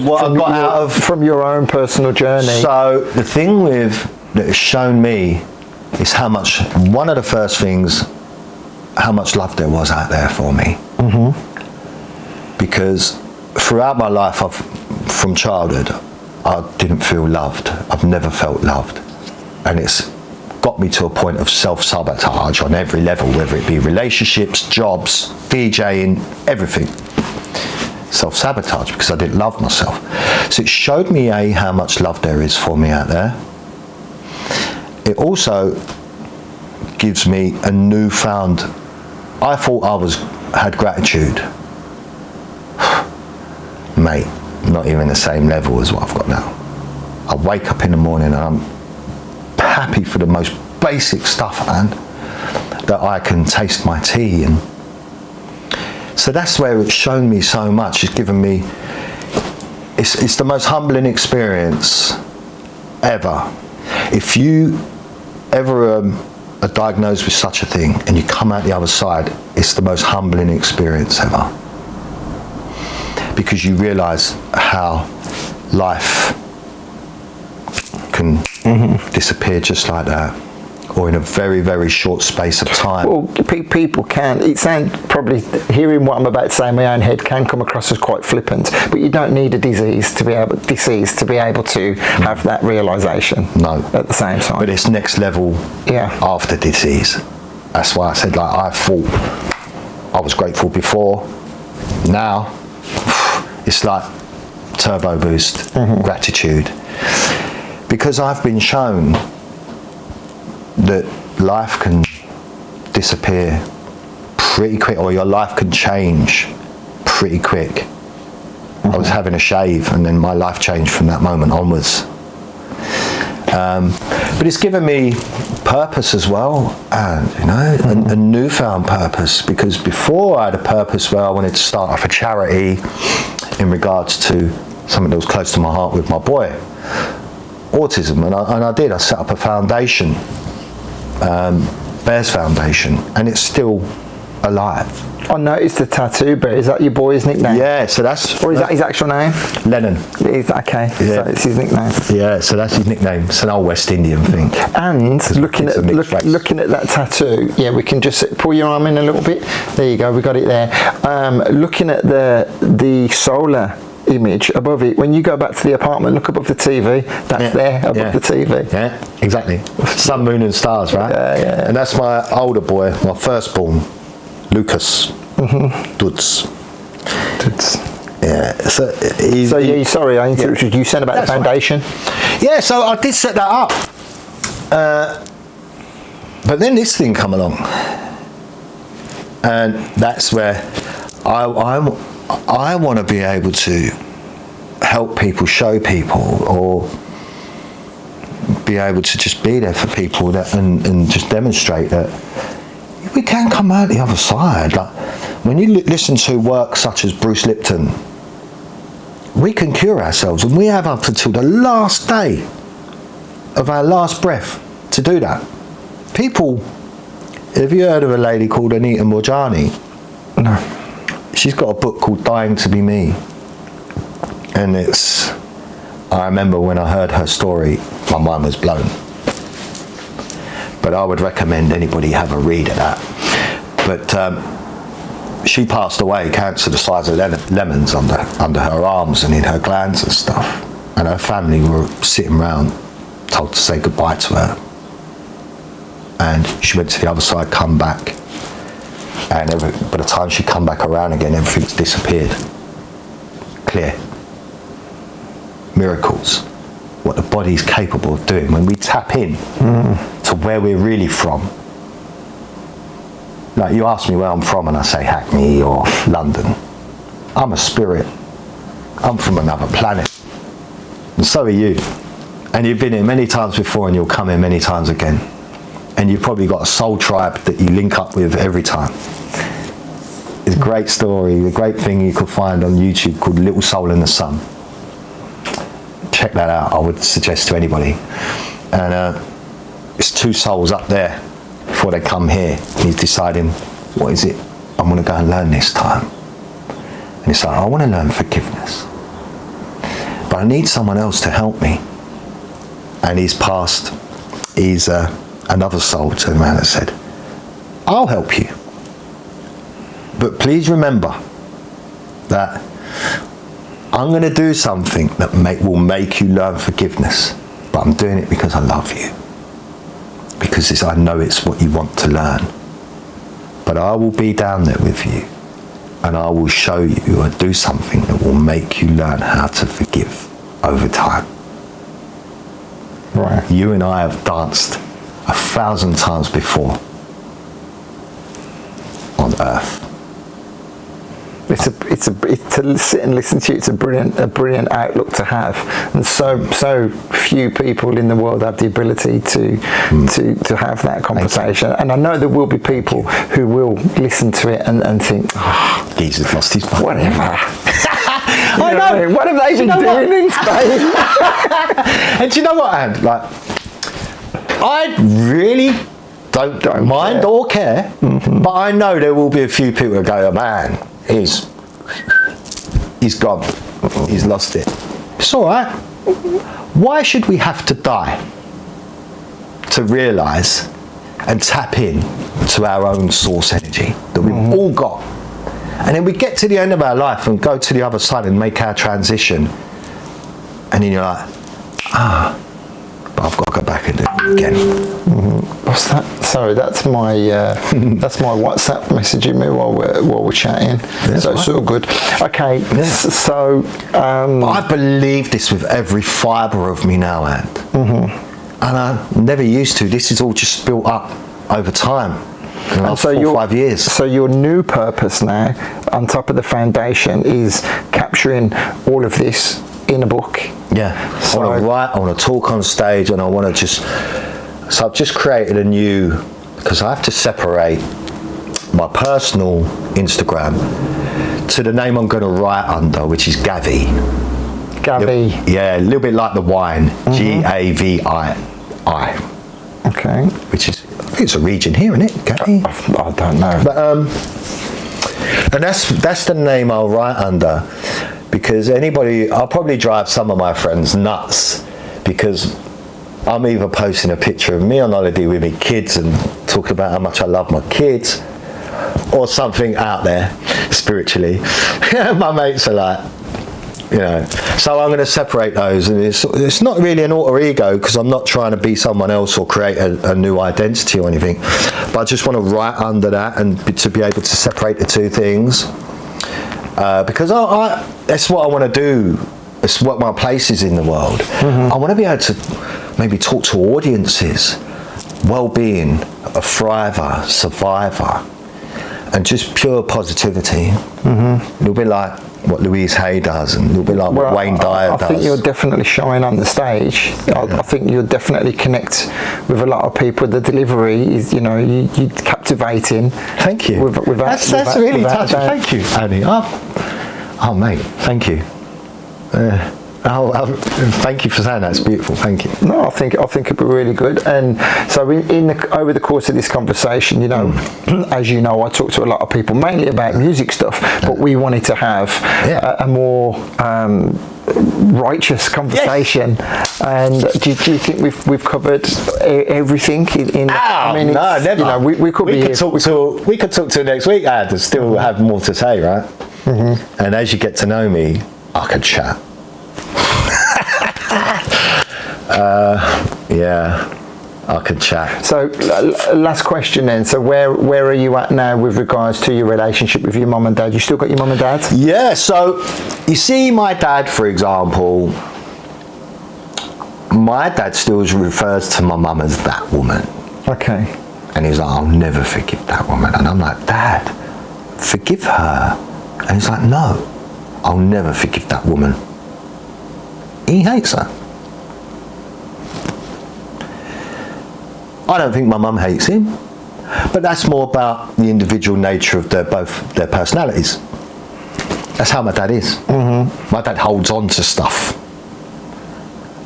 what I got out of from your own personal journey? So the thing that has shown me is how much, one of the first things, how much love there was out there for me. Because throughout my life, from childhood, I didn't feel loved. I've never felt loved. And it's got me to a point of self-sabotage on every level, whether it be relationships, jobs, DJing, everything. Self-sabotage, because I didn't love myself. So it showed me, how much love there is for me out there. It also gives me a newfound, I thought I had gratitude. Mate, not even the same level as what I've got now. I wake up in the morning and I'm happy for the most basic stuff, and that I can taste my tea. And so that's where it's shown me so much. It's given me, it's the most humbling experience ever. If you ever are diagnosed with such a thing and you come out the other side, it's the most humbling experience ever. Because you realise how life can disappear just like that, or in a very, very short space of time. Well, people can. It sounds, probably hearing what I'm about to say in my own head can come across as quite flippant, but you don't need a disease to be able to have that realisation. No. At the same time. But it's next level after disease. That's why I said, like, I thought I was grateful before. Now, it's like turbo boost, gratitude. Because I've been shown that life can disappear pretty quick, or your life can change pretty quick. I was having a shave and then my life changed from that moment onwards. But it's given me purpose as well, and you know, a newfound purpose, because before I had a purpose where I wanted to start off a charity in regards to something that was close to my heart with my boy, autism, and I did. I set up a foundation, Bears Foundation, and it's still alive. I noticed the tattoo, but is that your boy's nickname? Yeah, so that's... Or is that his actual name? Lennon. Okay, Yeah. so it's his nickname. Yeah, so that's his nickname. It's an old West Indian thing. And looking at that tattoo, yeah, we can just pull your arm in a little bit. There you go, we got it there. Looking at the solar image above it, when you go back to the apartment, look above the TV, that's there above the TV. Yeah, exactly. Sun, moon and stars, right? Yeah. And that's my older boy, my firstborn, Lucas. Duds. Yeah. So sorry, I interrupted you. You said about the foundation. Right. Yeah, so I did set that up. But then this thing come along. And that's where I want to be able to help people, show people, or be able to just be there for people and just demonstrate that we can come out the other side. Like when you listen to work such as Bruce Lipton, we can cure ourselves, and we have up until the last day of our last breath to do that. People, have you heard of a lady called Anita Morjani? No. She's got a book called Dying to Be Me, and I remember when I heard her story, my mind was blown. But I would recommend anybody have a read of that. But she passed away, cancer the size of lemons under her arms and in her glands and stuff. And her family were sitting around, told to say goodbye to her. And she went to the other side, come back. And by the time she come back around again, everything's disappeared. Clear. Miracles. What the body's capable of doing when we tap in to where we're really from. Like you ask me where I'm from and I say Hackney or London. I'm a spirit. I'm from another planet. And so are you. And you've been here many times before and you'll come here many times again. And you've probably got a soul tribe that you link up with every time. It's a great story, a great thing you could find on YouTube called Little Soul in the Sun. Check that out, I would suggest to anybody. And it's two souls up there before they come here. He's deciding, what is it I want to go and learn this time? And it's like, I want to learn forgiveness, but I need someone else to help me. And he's another soul turned around and said, I'll help you, but please remember that I'm going to do something that will make you learn forgiveness, but I'm doing it because I love you, because I know it's what you want to learn. But I will be down there with you, and I will show you or do something that will make you learn how to forgive over time. Right. You and I have danced 1,000 times before on earth. It's to sit and listen to you. It's a brilliant outlook to have, and so few people in the world have the ability to have that conversation. And I know there will be people who will listen to it and think, oh, he's lost his mind. Whatever. I know. What have they been doing in Spain? And do you know what, Anne? Like, I really don't mind care. or care, but I know there will be a few people who go, oh, man, he's gone. He's lost it. It's all right. Why should we have to die to realise and tap in to our own source energy that we've all got? And then we get to the end of our life and go to the other side and make our transition. And then you're like, but I've got to go back and do it again. What's that? Sorry, that's my WhatsApp messaging me while we're chatting. So it's all good. Okay, so I believe this with every fibre of me now, and I never used to. This is all just built up over time. In the last 4 or 5 years. So your new purpose now, on top of the foundation, is capturing all of this in a book. Yeah. So, I want to write, I want to talk on stage, and I want to just... So I've just created a new... Because I have to separate my personal Instagram to the name I'm going to write under, which is Gavi. Gavi. Yeah, a little bit like the wine. Gavi. Okay. Which is... I think it's a region here, isn't it? Gavi? I don't know. But, and that's the name I'll write under, because I'll probably drive some of my friends nuts, because I'm either posting a picture of me on holiday with my kids and talking about how much I love my kids, or something out there spiritually. My mates are like, you know, so I'm going to separate those, and it's not really an alter ego, because I'm not trying to be someone else or create a new identity or anything, but I just want to write under that and to be able to separate the two things, because that's what I want to do. It's what my place is in the world. I want to be able to maybe talk to audiences, well-being, a thriver, survivor, and just pure positivity. It'll be like what Louise Hay does, and a little bit like what Wayne Dyer does. I think you'll definitely shine on the stage. I think you'll definitely connect with a lot of people. The delivery is, you know, you're captivating. Thank you. That's really touching. Thank you, Annie. Oh, mate, thank you. Thank you for saying that. It's beautiful. Thank you. No, I think it'd be really good. And so over the course of this conversation, you know, as you know, I talk to a lot of people mainly about music stuff, but we wanted to have a more righteous conversation. And do you think we've covered everything in I mean, no, never. You know, we could talk till next week, Ad, and still have more to say, right? And as you get to know me, I could chat. I could chat. So last question then. So where are you at now with regards to your relationship with your mum and dad? You still got your mum and dad? Yeah, so you see my dad, for example, my dad still refers to my mum as that woman. Okay. And he's like, I'll never forgive that woman. And I'm like, Dad, forgive her. And he's like, no, I'll never forgive that woman. He hates her. I don't think my mum hates him, but that's more about the individual nature of their personalities. That's how my dad is. My dad holds on to stuff.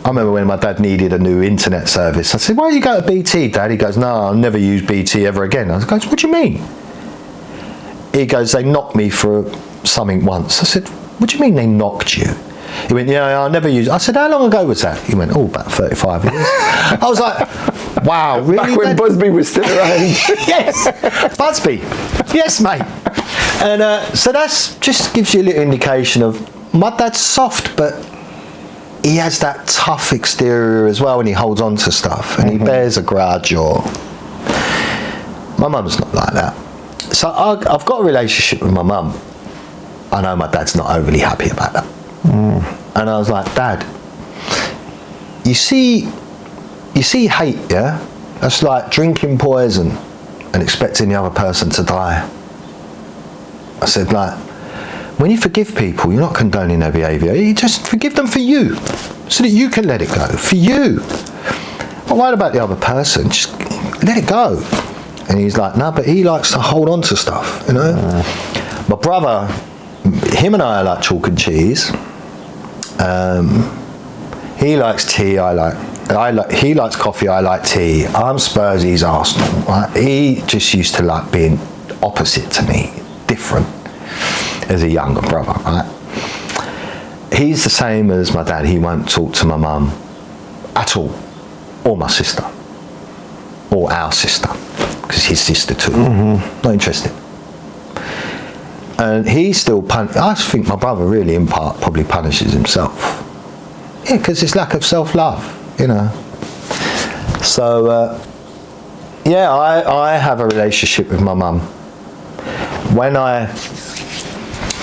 I remember when my dad needed a new internet service. I said, why don't you go to BT, Dad? He goes, no, I'll never use BT ever again. I goes, what do you mean? He goes, they knocked me for something once. I said, what do you mean they knocked you? He went, yeah, I'll never use it. I said, how long ago was that? He went, about 35 years. I was like, wow, really? Back when Busby was still around. Yes, Busby. Yes, mate. And so that's just gives you a little indication of my dad's soft, but he has that tough exterior as well, and he holds on to stuff, and he bears a grudge. Or my mum's not like that. So I've got a relationship with my mum. I know my dad's not overly happy about that. And I was like, Dad, you see hate, yeah? That's like drinking poison and expecting the other person to die. I said, like, when you forgive people, you're not condoning their behaviour. You just forgive them for you, so that you can let it go, for you. Not worried about the other person, just let it go. And he's like, no, but he likes to hold on to stuff, you know? My brother, him and I are like chalk and cheese. He likes tea, he likes coffee, I like tea. I'm Spurs, he's Arsenal. Right? He just used to like being opposite to me, different, as a younger brother, right? He's the same as my dad. He won't talk to my mum at all, or my sister, or our sister, because his sister too. Not interested. And he still I think my brother really in part probably punishes himself. Yeah, because it's lack of self-love, you know. So Yeah, I have a relationship with my mum. When I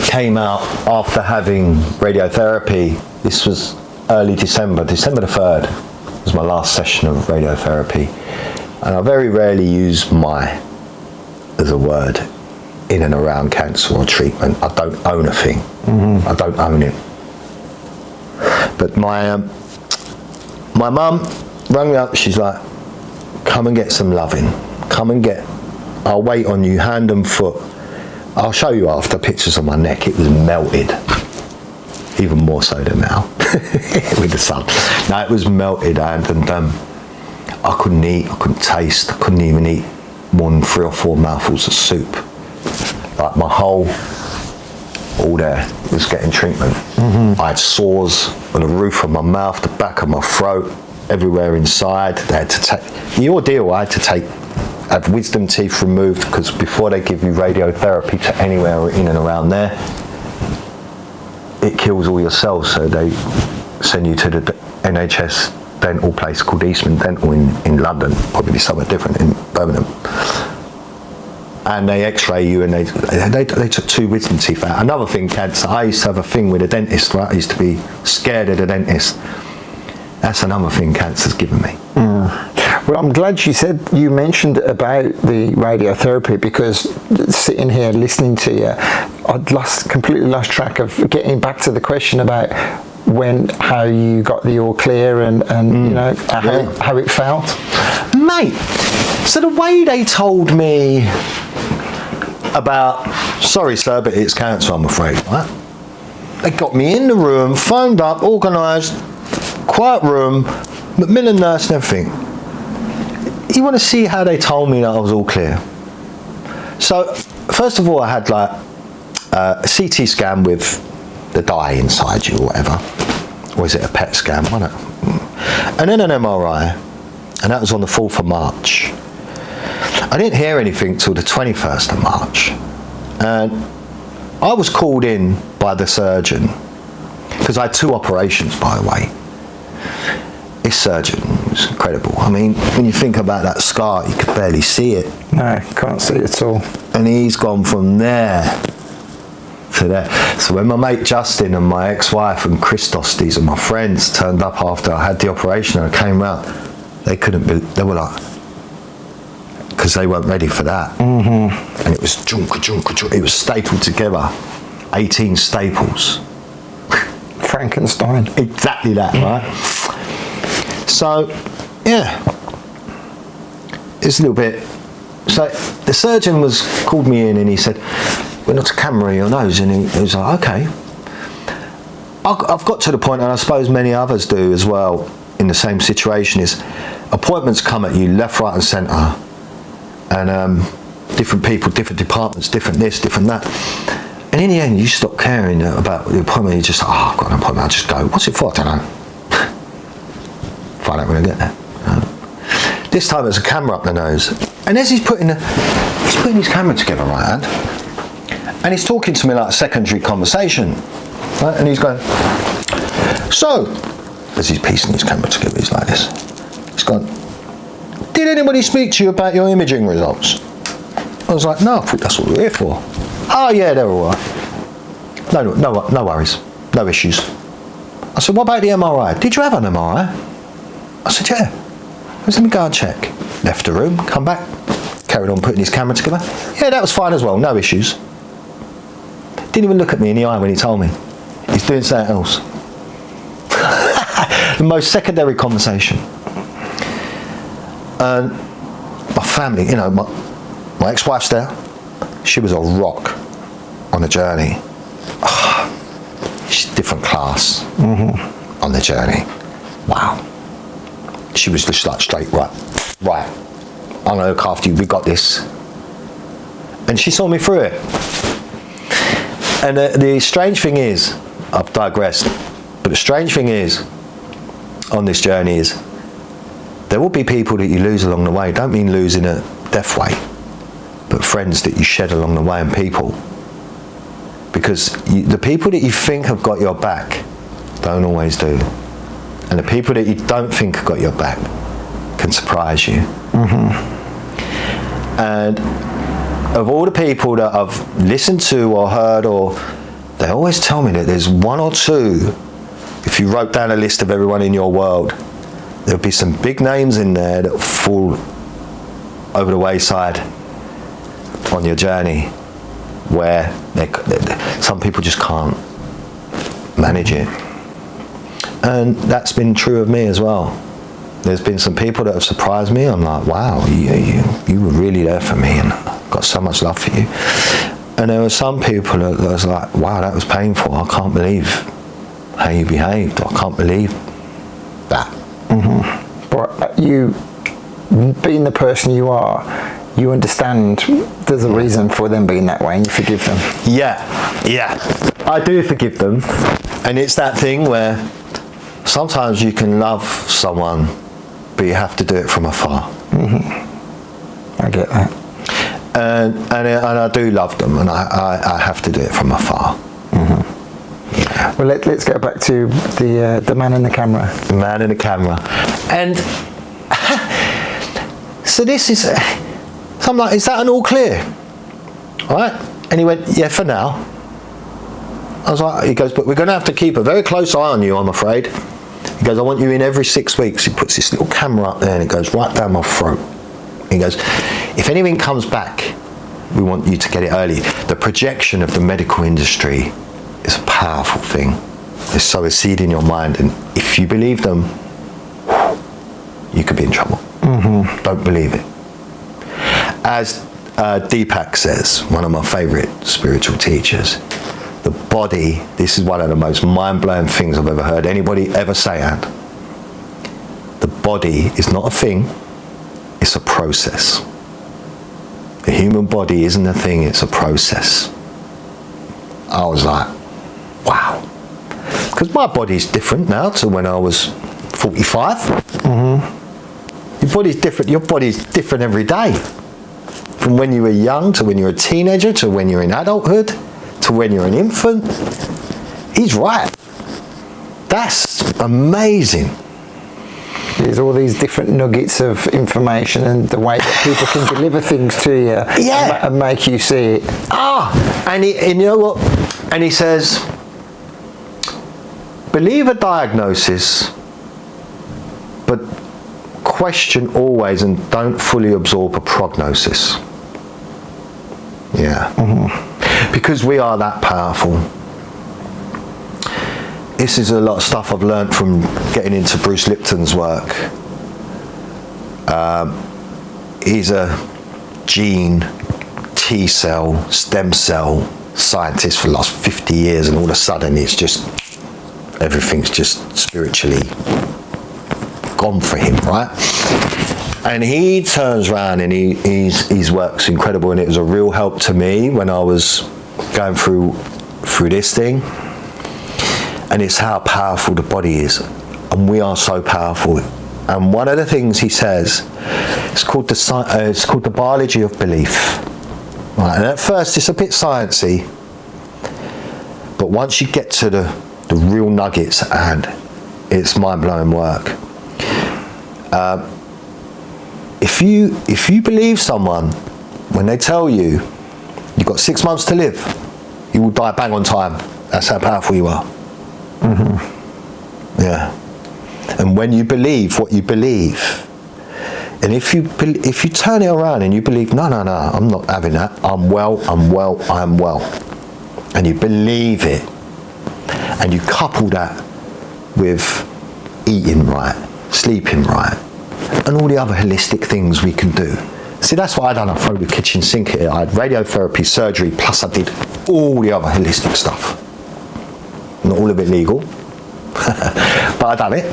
came out after having radiotherapy, this was early December the 3rd was my last session of radiotherapy. And I very rarely use "my" as a word in and around cancer or treatment. I don't own a thing. I don't own it. But my mum rang me up. She's like, "Come and get some loving. Come and get. I'll wait on you, hand and foot. I'll show you after pictures of my neck. It was melted, even more so than now with the sun. No, it was melted, and I couldn't eat. I couldn't taste. I couldn't even eat more than 3 or 4 mouthfuls of soup. Like my whole." All there was getting treatment. I had sores on the roof of my mouth, the back of my throat, everywhere inside. They had to take the ordeal. I had to have wisdom teeth removed, because before they give you radiotherapy to anywhere in and around there, it kills all your cells. So they send you to the NHS dental place called Eastman Dental in London, probably somewhere different in Birmingham. And they x-ray you, and they took 2 wisdom teeth out. Another thing, cancer, I used to have a thing with a dentist, right? I used to be scared of the dentist. That's another thing cancer's given me. Well, I'm glad you mentioned about the radiotherapy, because sitting here listening to you, I'd completely lost track of getting back to the question about how you got the all clear and you know, how it felt. Mate, so the way they told me about, "Sorry sir, but it's cancer, I'm afraid," right? They got me in the room, phoned up, organised, quiet room, Macmillan nurse and everything. You want to see how they told me that I was all clear? So, first of all, I had like a CT scan with the dye inside you or whatever. Or is it a PET scan? I don't know. And then an MRI. And that was on the 4th of March. I didn't hear anything till the 21st of March. And I was called in by the surgeon, because I had 2 operations, by the way. This surgeon was incredible. I mean, when you think about that scar, you could barely see it. No, can't see it at all. And he's gone from there to there. So when my mate Justin and my ex-wife and Christos, these are my friends, turned up after I had the operation and I came round, they couldn't believe, they were like, because they weren't ready for that. And it was it was stapled together, 18 staples. Frankenstein. Exactly that, right? So, yeah, it's a little bit. So the surgeon called me in and he said, "We're not a camera in your nose," and he was like, "Okay." I've got to the point, and I suppose many others do as well, in the same situation, is appointments come at you left, right, and centre, and different people, different departments, different this, different that. And in the end, you stop caring about the appointment. You just, "Oh, I've got an appointment. I'll just go. What's it for? I don't know. Find out when I get there." This time, there's a camera up the nose, and as he's putting his camera together, right hand, and he's talking to me like a secondary conversation, right? And he's going, "So," as he's piecing his camera together, he's like this. He's gone, "Did anybody speak to you about your imaging results?" I was like, "No, I thought that's what we're here for." "Oh yeah, they're all right. No worries, no issues." I said, "What about the MRI? Did you have an MRI?" I said, "Yeah." I said, "Let me go and check." Left the room, come back, carried on putting his camera together. "Yeah, that was fine as well, no issues." Didn't even look at me in the eye when he told me. He's doing something else. The most secondary conversation. And my family, you know, my ex-wife's there. She was a rock on the journey. She's different class on the journey. Wow. She was just like straight, right, I'm gonna look after you, we got this. And she saw me through it. And the strange thing is, I've digressed, but the strange thing is, on this journey is, there will be people that you lose along the way. Don't mean lose in a death way, but friends that you shed along the way, and people. Because the people that you think have got your back don't always do. And the people that you don't think have got your back can surprise you. And of all the people that I've listened to or heard, they always tell me that there's one or two, if you wrote down a list of everyone in your world, there'll be some big names in there that fall over the wayside on your journey, where some people just can't manage it. And that's been true of me as well. There's been some people that have surprised me. I'm like, wow, you were really there for me, and I've got so much love for you. And there were some people that was like, wow, that was painful. I can't believe how you behaved. I can't believe that. Mm-hmm. But you, being the person you are, you understand there's a reason for them being that way, and you forgive them. Yeah, I do forgive them. And it's that thing where sometimes you can love someone, but you have to do it from afar. Mm-hmm. I get that. And I do love them, and I have to do it from afar. Mm-hmm. Yeah. Well, let's get back to the man in the camera. The man in the camera. And so this is, so I'm like, is that an all clear? All right? And he went, yeah, for now. I was like, he goes, but we're going to have to keep a very close eye on you, I'm afraid. He goes, I want you in every 6 weeks. He puts this little camera up there and it goes right down my throat. He goes, if anything comes back, we want you to get it early. The projection of the medical industry is a powerful thing. They sow a seed in your mind, and if you believe them, you could be in trouble. Mm-hmm. Don't believe it. As Deepak says, one of my favorite spiritual teachers, the body, this is one of the most mind-blowing things I've ever heard anybody ever say, and the body is not a thing, it's a process. The human body isn't a thing, it's a process. I was like, wow. Because my body's different now to when I was 45. Mm-hmm. Your body's different. Your body's different every day. From when you were young to when you're a teenager to when you're in adulthood to when you're an infant. He's right. That's amazing. There's all these different nuggets of information and the way that people can deliver things to you, and make you see it. And you know what? And he says, believe a diagnosis, but question always and don't fully absorb a prognosis. Yeah. Mm-hmm. Because we are that powerful. This is a lot of stuff I've learned from getting into Bruce Lipton's work. He's a gene, T-cell, stem cell scientist for the last 50 years, and all of a sudden it's just, everything's just spiritually gone for him, right? And he turns around and his work's incredible, and it was a real help to me when I was going through this thing. And it's how powerful the body is, and we are so powerful. And one of the things he says, it's called the biology of belief. Right, and at first it's a bit sciencey, but once you get to the real nuggets, and it's mind-blowing work. If you believe someone when they tell you you've got 6 months to live, you will die bang on time. That's how powerful you are. Mm-hmm. Yeah. And when you believe what you believe, and if you turn it around and you believe, no, I'm not having that. I'm well, and you believe it, and you couple that with eating right, sleeping right, and all the other holistic things we can do. See, that's what I done. I threw the kitchen sink at it. I had radiotherapy, surgery, plus I did all the other holistic stuff. Not all of it legal, but I done it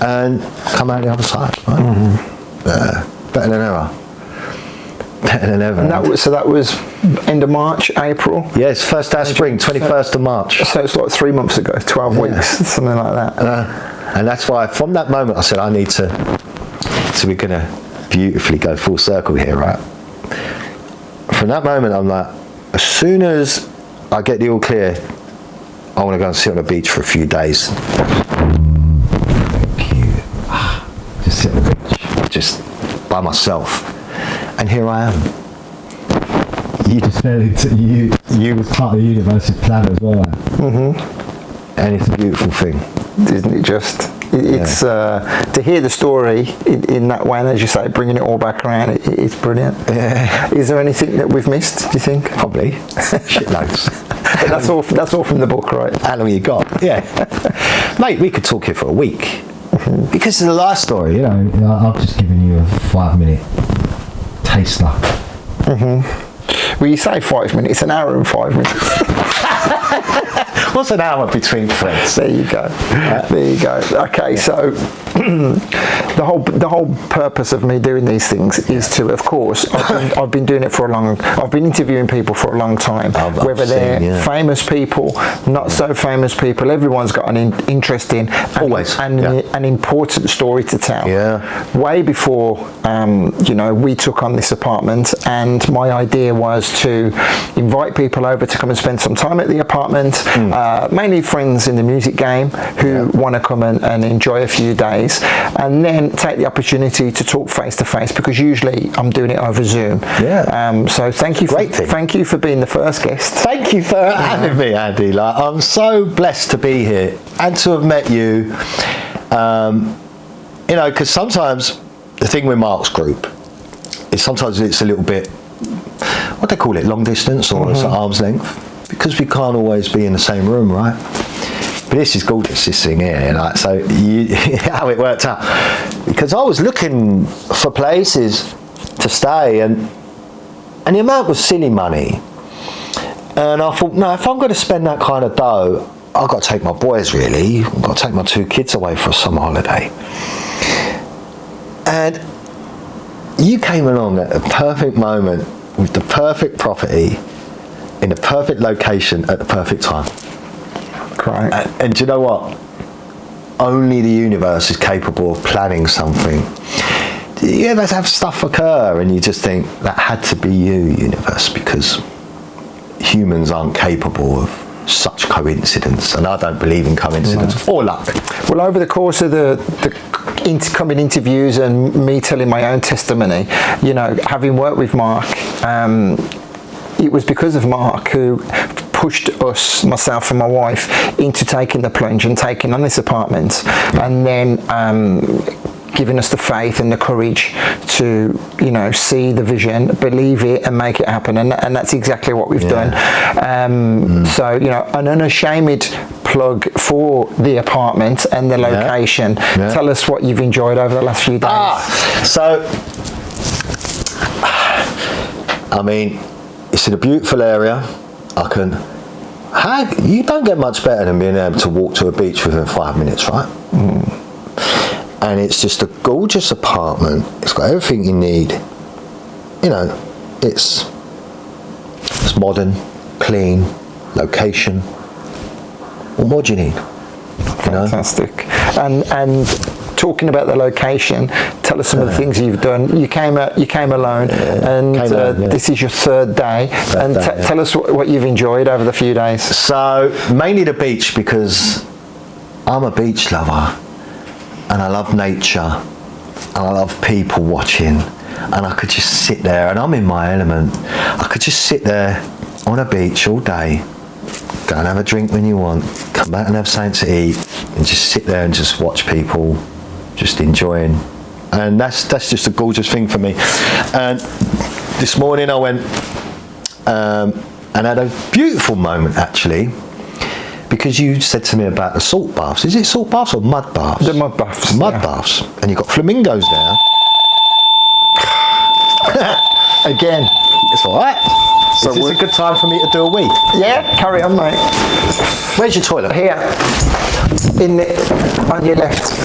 and come out the other side. Right? Mm-hmm. Better than ever. Better than ever. And that was end of March, April? Yes, first day of spring, 21st of March. So it's like 3 months ago, 12 weeks, something like that. And that's why from that moment I said I need to, so we're going to beautifully go full circle here, right? From that moment I'm like, as soon as I get the all clear, I want to go and sit on the beach for a few days. Thank you. Just sit on the beach, just by myself. And here I am. You just fell into you was part of the university plan as well. Mm-hmm. And it's a beautiful thing. Isn't it just? It's to hear the story in that way, and as you say, bringing it all back around, it's brilliant. Yeah. Is there anything that we've missed, do you think? Probably. Shitloads. That's all from the book, right? How long you got? Yeah. Mate, we could talk here for a week. Mm-hmm. Because of the life story. You know, I've just given you a 5-minute taster. Mm-hmm. Well, you say 5 minutes, an hour and 5 minutes. What's an hour between friends? There you go. There you go. Okay, so the whole purpose of me doing these things is to, of course, I've been doing it for I've been interviewing people for a long time, whether they're famous people, not so famous people. Everyone's got an interesting an important story to tell. Yeah. Way before we took on this apartment, and my idea was to invite people over to come and spend some time at the apartment, mainly friends in the music game who want to come and enjoy a few days, and then take the opportunity to talk face to face, because usually I'm doing it over Zoom. So thank you for being the first guest. Thank you for having me, Andy. Like, I'm so blessed to be here and to have met you. Because sometimes the thing with Mark's group is sometimes it's a little bit, what they call it, long distance, or it's at arm's length, because we can't always be in the same room, right? But this is gorgeous, this thing here. Like, so how it worked out, because I was looking for places to stay, and the amount was silly money, and I thought, no, if I'm going to spend that kind of dough, I've got to take my boys, really. I've got to take my 2 kids away for a summer holiday. And you came along at the perfect moment, with the perfect property, in the perfect location, at the perfect time. Right. And do you know what? Only the universe is capable of planning something. You ever have stuff occur and you just think, that had to be you, universe, because humans aren't capable of such coincidence, and I don't believe in coincidence or luck. Well, over the course of the incoming interviews and me telling my own testimony, having worked with Mark, it was because of Mark who pushed us, myself and my wife, into taking the plunge and taking on this apartment, and then giving us the faith and the courage to, see the vision, believe it, and make it happen. And that's exactly what we've done. So, an unashamed plug for the apartment and the location. Tell us what you've enjoyed over the last few days. It's in a beautiful area. You don't get much better than being able to walk to a beach within 5 minutes, right? And it's just a gorgeous apartment. It's got everything you need. It's modern, clean, location. What more do you need? Fantastic. And talking about the location, tell us some of the things you've done. You came alone, this is your 3rd day. Tell us what you've enjoyed over the few days. So mainly the beach, because I'm a beach lover, and I love nature, and I love people watching, and I could just sit there, and I'm in my element. I could just sit there on a beach all day, go and have a drink when you want, come back and have something to eat, and just sit there and just watch people just enjoying. And that's just a gorgeous thing for me. And this morning I went and had a beautiful moment, actually, because you said to me about the salt baths. Is it salt baths or mud baths? The mud baths. Mud baths. And you've got flamingos there. Again. It's all right. So is this a good time for me to do a wee? Yeah, carry on, mate. Where's your toilet? Here. On your left.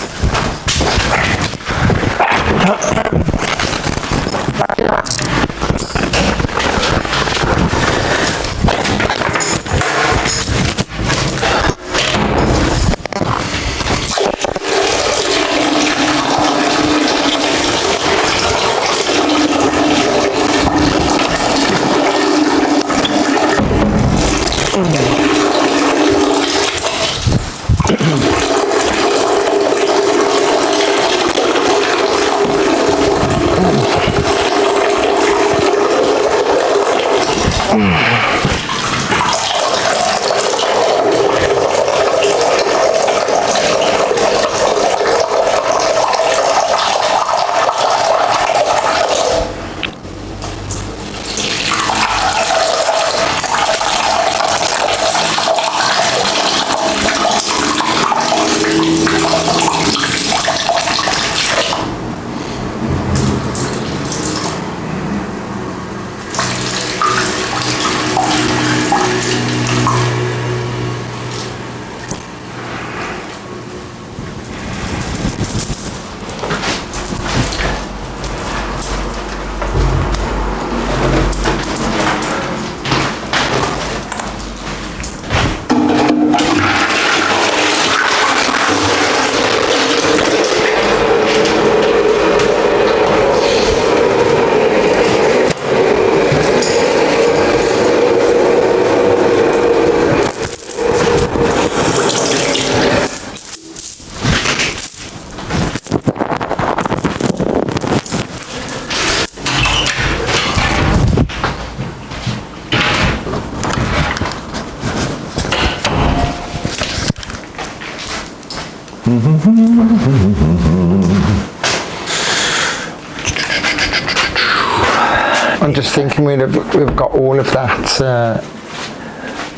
I'm just thinking we've got all of that.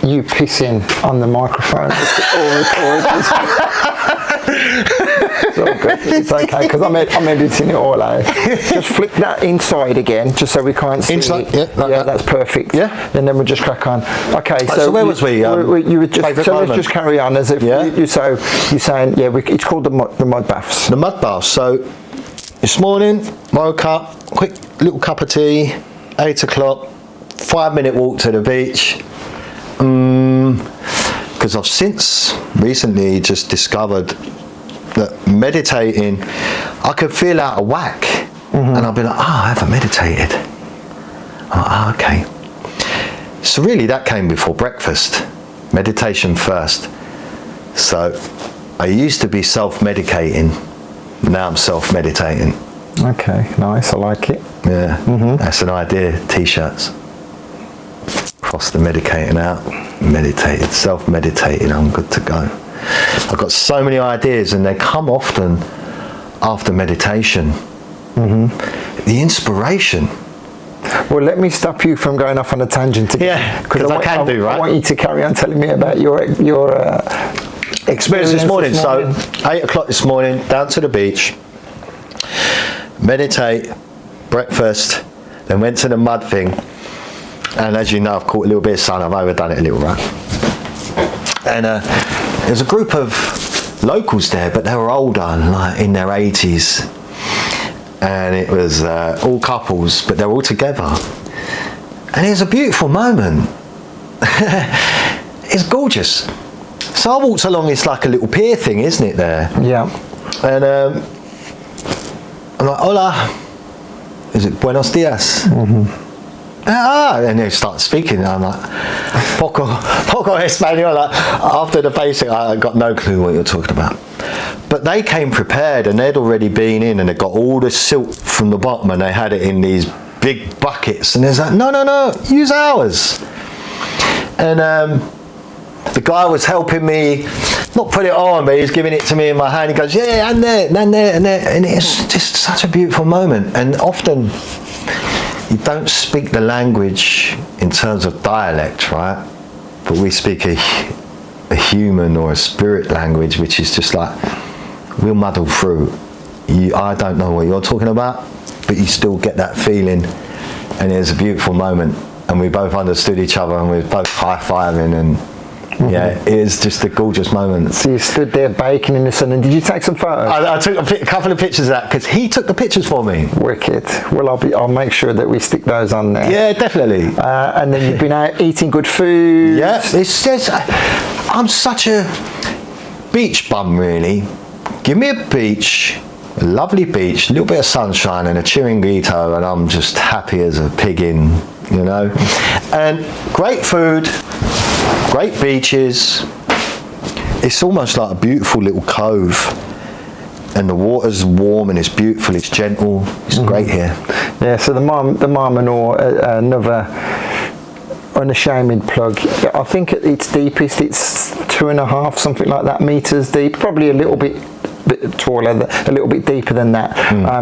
You pissing on the microphone. It's all good. It's okay because I'm editing it all out. Just flick that inside again, just so we can't see. Inside, it. Yeah, that's perfect. Yeah, and then we'll just crack on. Okay, so where was we? You were just so let's just carry on as if you're saying it's called the mud baths. The mud baths. So this morning, woke up, quick little cup of tea, 8 o'clock, 5-minute walk to the beach. Because I've since recently just discovered that meditating, I could feel out of whack, and I'll be like, I haven't meditated. I'm like, okay. So really, that came before breakfast. Meditation first. So I used to be self-medicating. Now I'm self-meditating. Okay, nice. I like it. Yeah, that's an idea. T-shirts. Cross the medicating out. Meditated, self-meditating. I'm good to go. I've got so many ideas, and they come often after meditation. The inspiration. Well, let me stop you from going off on a tangent again. Yeah, because I want you to carry on telling me about your experience this morning. So 8 o'clock this morning, down to the beach, meditate, breakfast, then went to the mud thing, and as you know, I've caught a little bit of sun. I've overdone it a little, right? And there's a group of locals there, but they were older, like in their 80s, and it was all couples, but they were all together, and it was a beautiful moment. It's gorgeous. So I walked along, it's like a little pier thing, isn't it, there? Yeah. And I'm like, hola, is it buenos dias? And they start speaking, and I'm like, poco español. Like, after the basic, I got no clue what you're talking about. But they came prepared, and they'd already been in, and they got all the silt from the bottom, and they had it in these big buckets. And there's like, no, use ours. And the guy was helping me, not put it on, but he was giving it to me in my hand. He goes, yeah, and there. And it's just such a beautiful moment. And often, you don't speak the language in terms of dialect, right? But we speak a human or a spirit language, which is just like, we'll muddle through. I don't know what you're talking about, but you still get that feeling, and it was a beautiful moment, and we both understood each other, and we were both high-fiving, and yeah, it is just a gorgeous moment. So you stood there baking in the sun, and did you take some photos? I took a couple of pictures of that because he took the pictures for me. Wicked. Well, I'll make sure that we stick those on there. Yeah, definitely. And then you've been out eating good food. Yeah, it's just, I'm such a beach bum, really. Give me a beach, a lovely beach, a little bit of sunshine and a chiringuito, and I'm just happy as a pig in, you know. And great food, great beaches. It's almost like a beautiful little cove, and the water's warm and it's beautiful. It's gentle. It's great here. Yeah. So the Marmanor, another unashamed plug. I think at its deepest, it's 2.5, something like that, meters deep. Probably a little bit taller, a little bit deeper than that.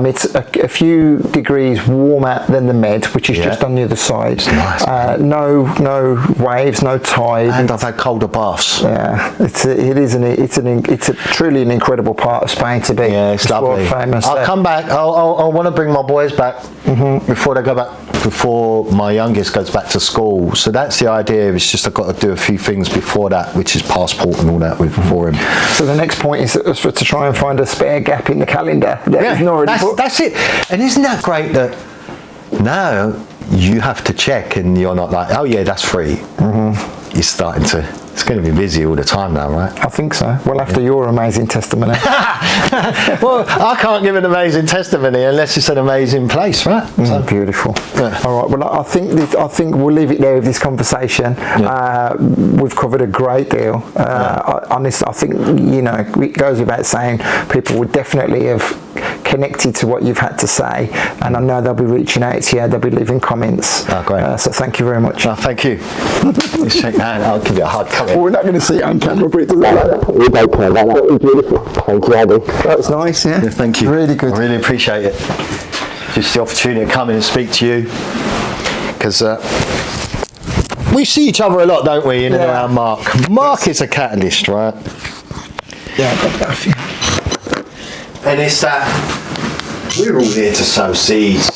It's a few degrees warmer than the Med, which is just on the other side. Nice, no waves, no tide. And I've had colder baths. Yeah, it's truly an incredible part of Spain to be. Yeah, it's lovely. World famous. I'll come back. I want to bring my boys back before they go back. Before my youngest goes back to school. So that's the idea. It's just I've got to do a few things before that, which is passport and all that for him. So the next point is to try and find a spare gap in the calendar. That's it. And isn't that great that now you have to check and you're not like, oh yeah, that's free. You're starting to. It's going to be busy all the time now, right? I think so. Well, after your amazing testimony. Well, I can't give an amazing testimony unless it's an amazing place, right? So, beautiful. Yeah. All right. Well, I think we'll leave it there with this conversation. Yeah. We've covered a great deal. Honestly, I think it goes without saying people would definitely have connected to what you've had to say, and I know they'll be reaching out to you. They'll be leaving comments. Oh, great. So thank you very much. Oh, thank you. Let's shake hand. I'll give you a hug. Come here. Well, we're not going to see it on camera, but it doesn't matter. We don't care about that. It was beautiful. Thank you, Andy. That was nice, yeah? Yeah, thank you. Really good. I really appreciate it. Just the opportunity to come in and speak to you, because we see each other a lot, don't we, in and around Mark. Mark is a catalyst, right? Yeah, I got that feeling. And it's that we're all here to sow seeds.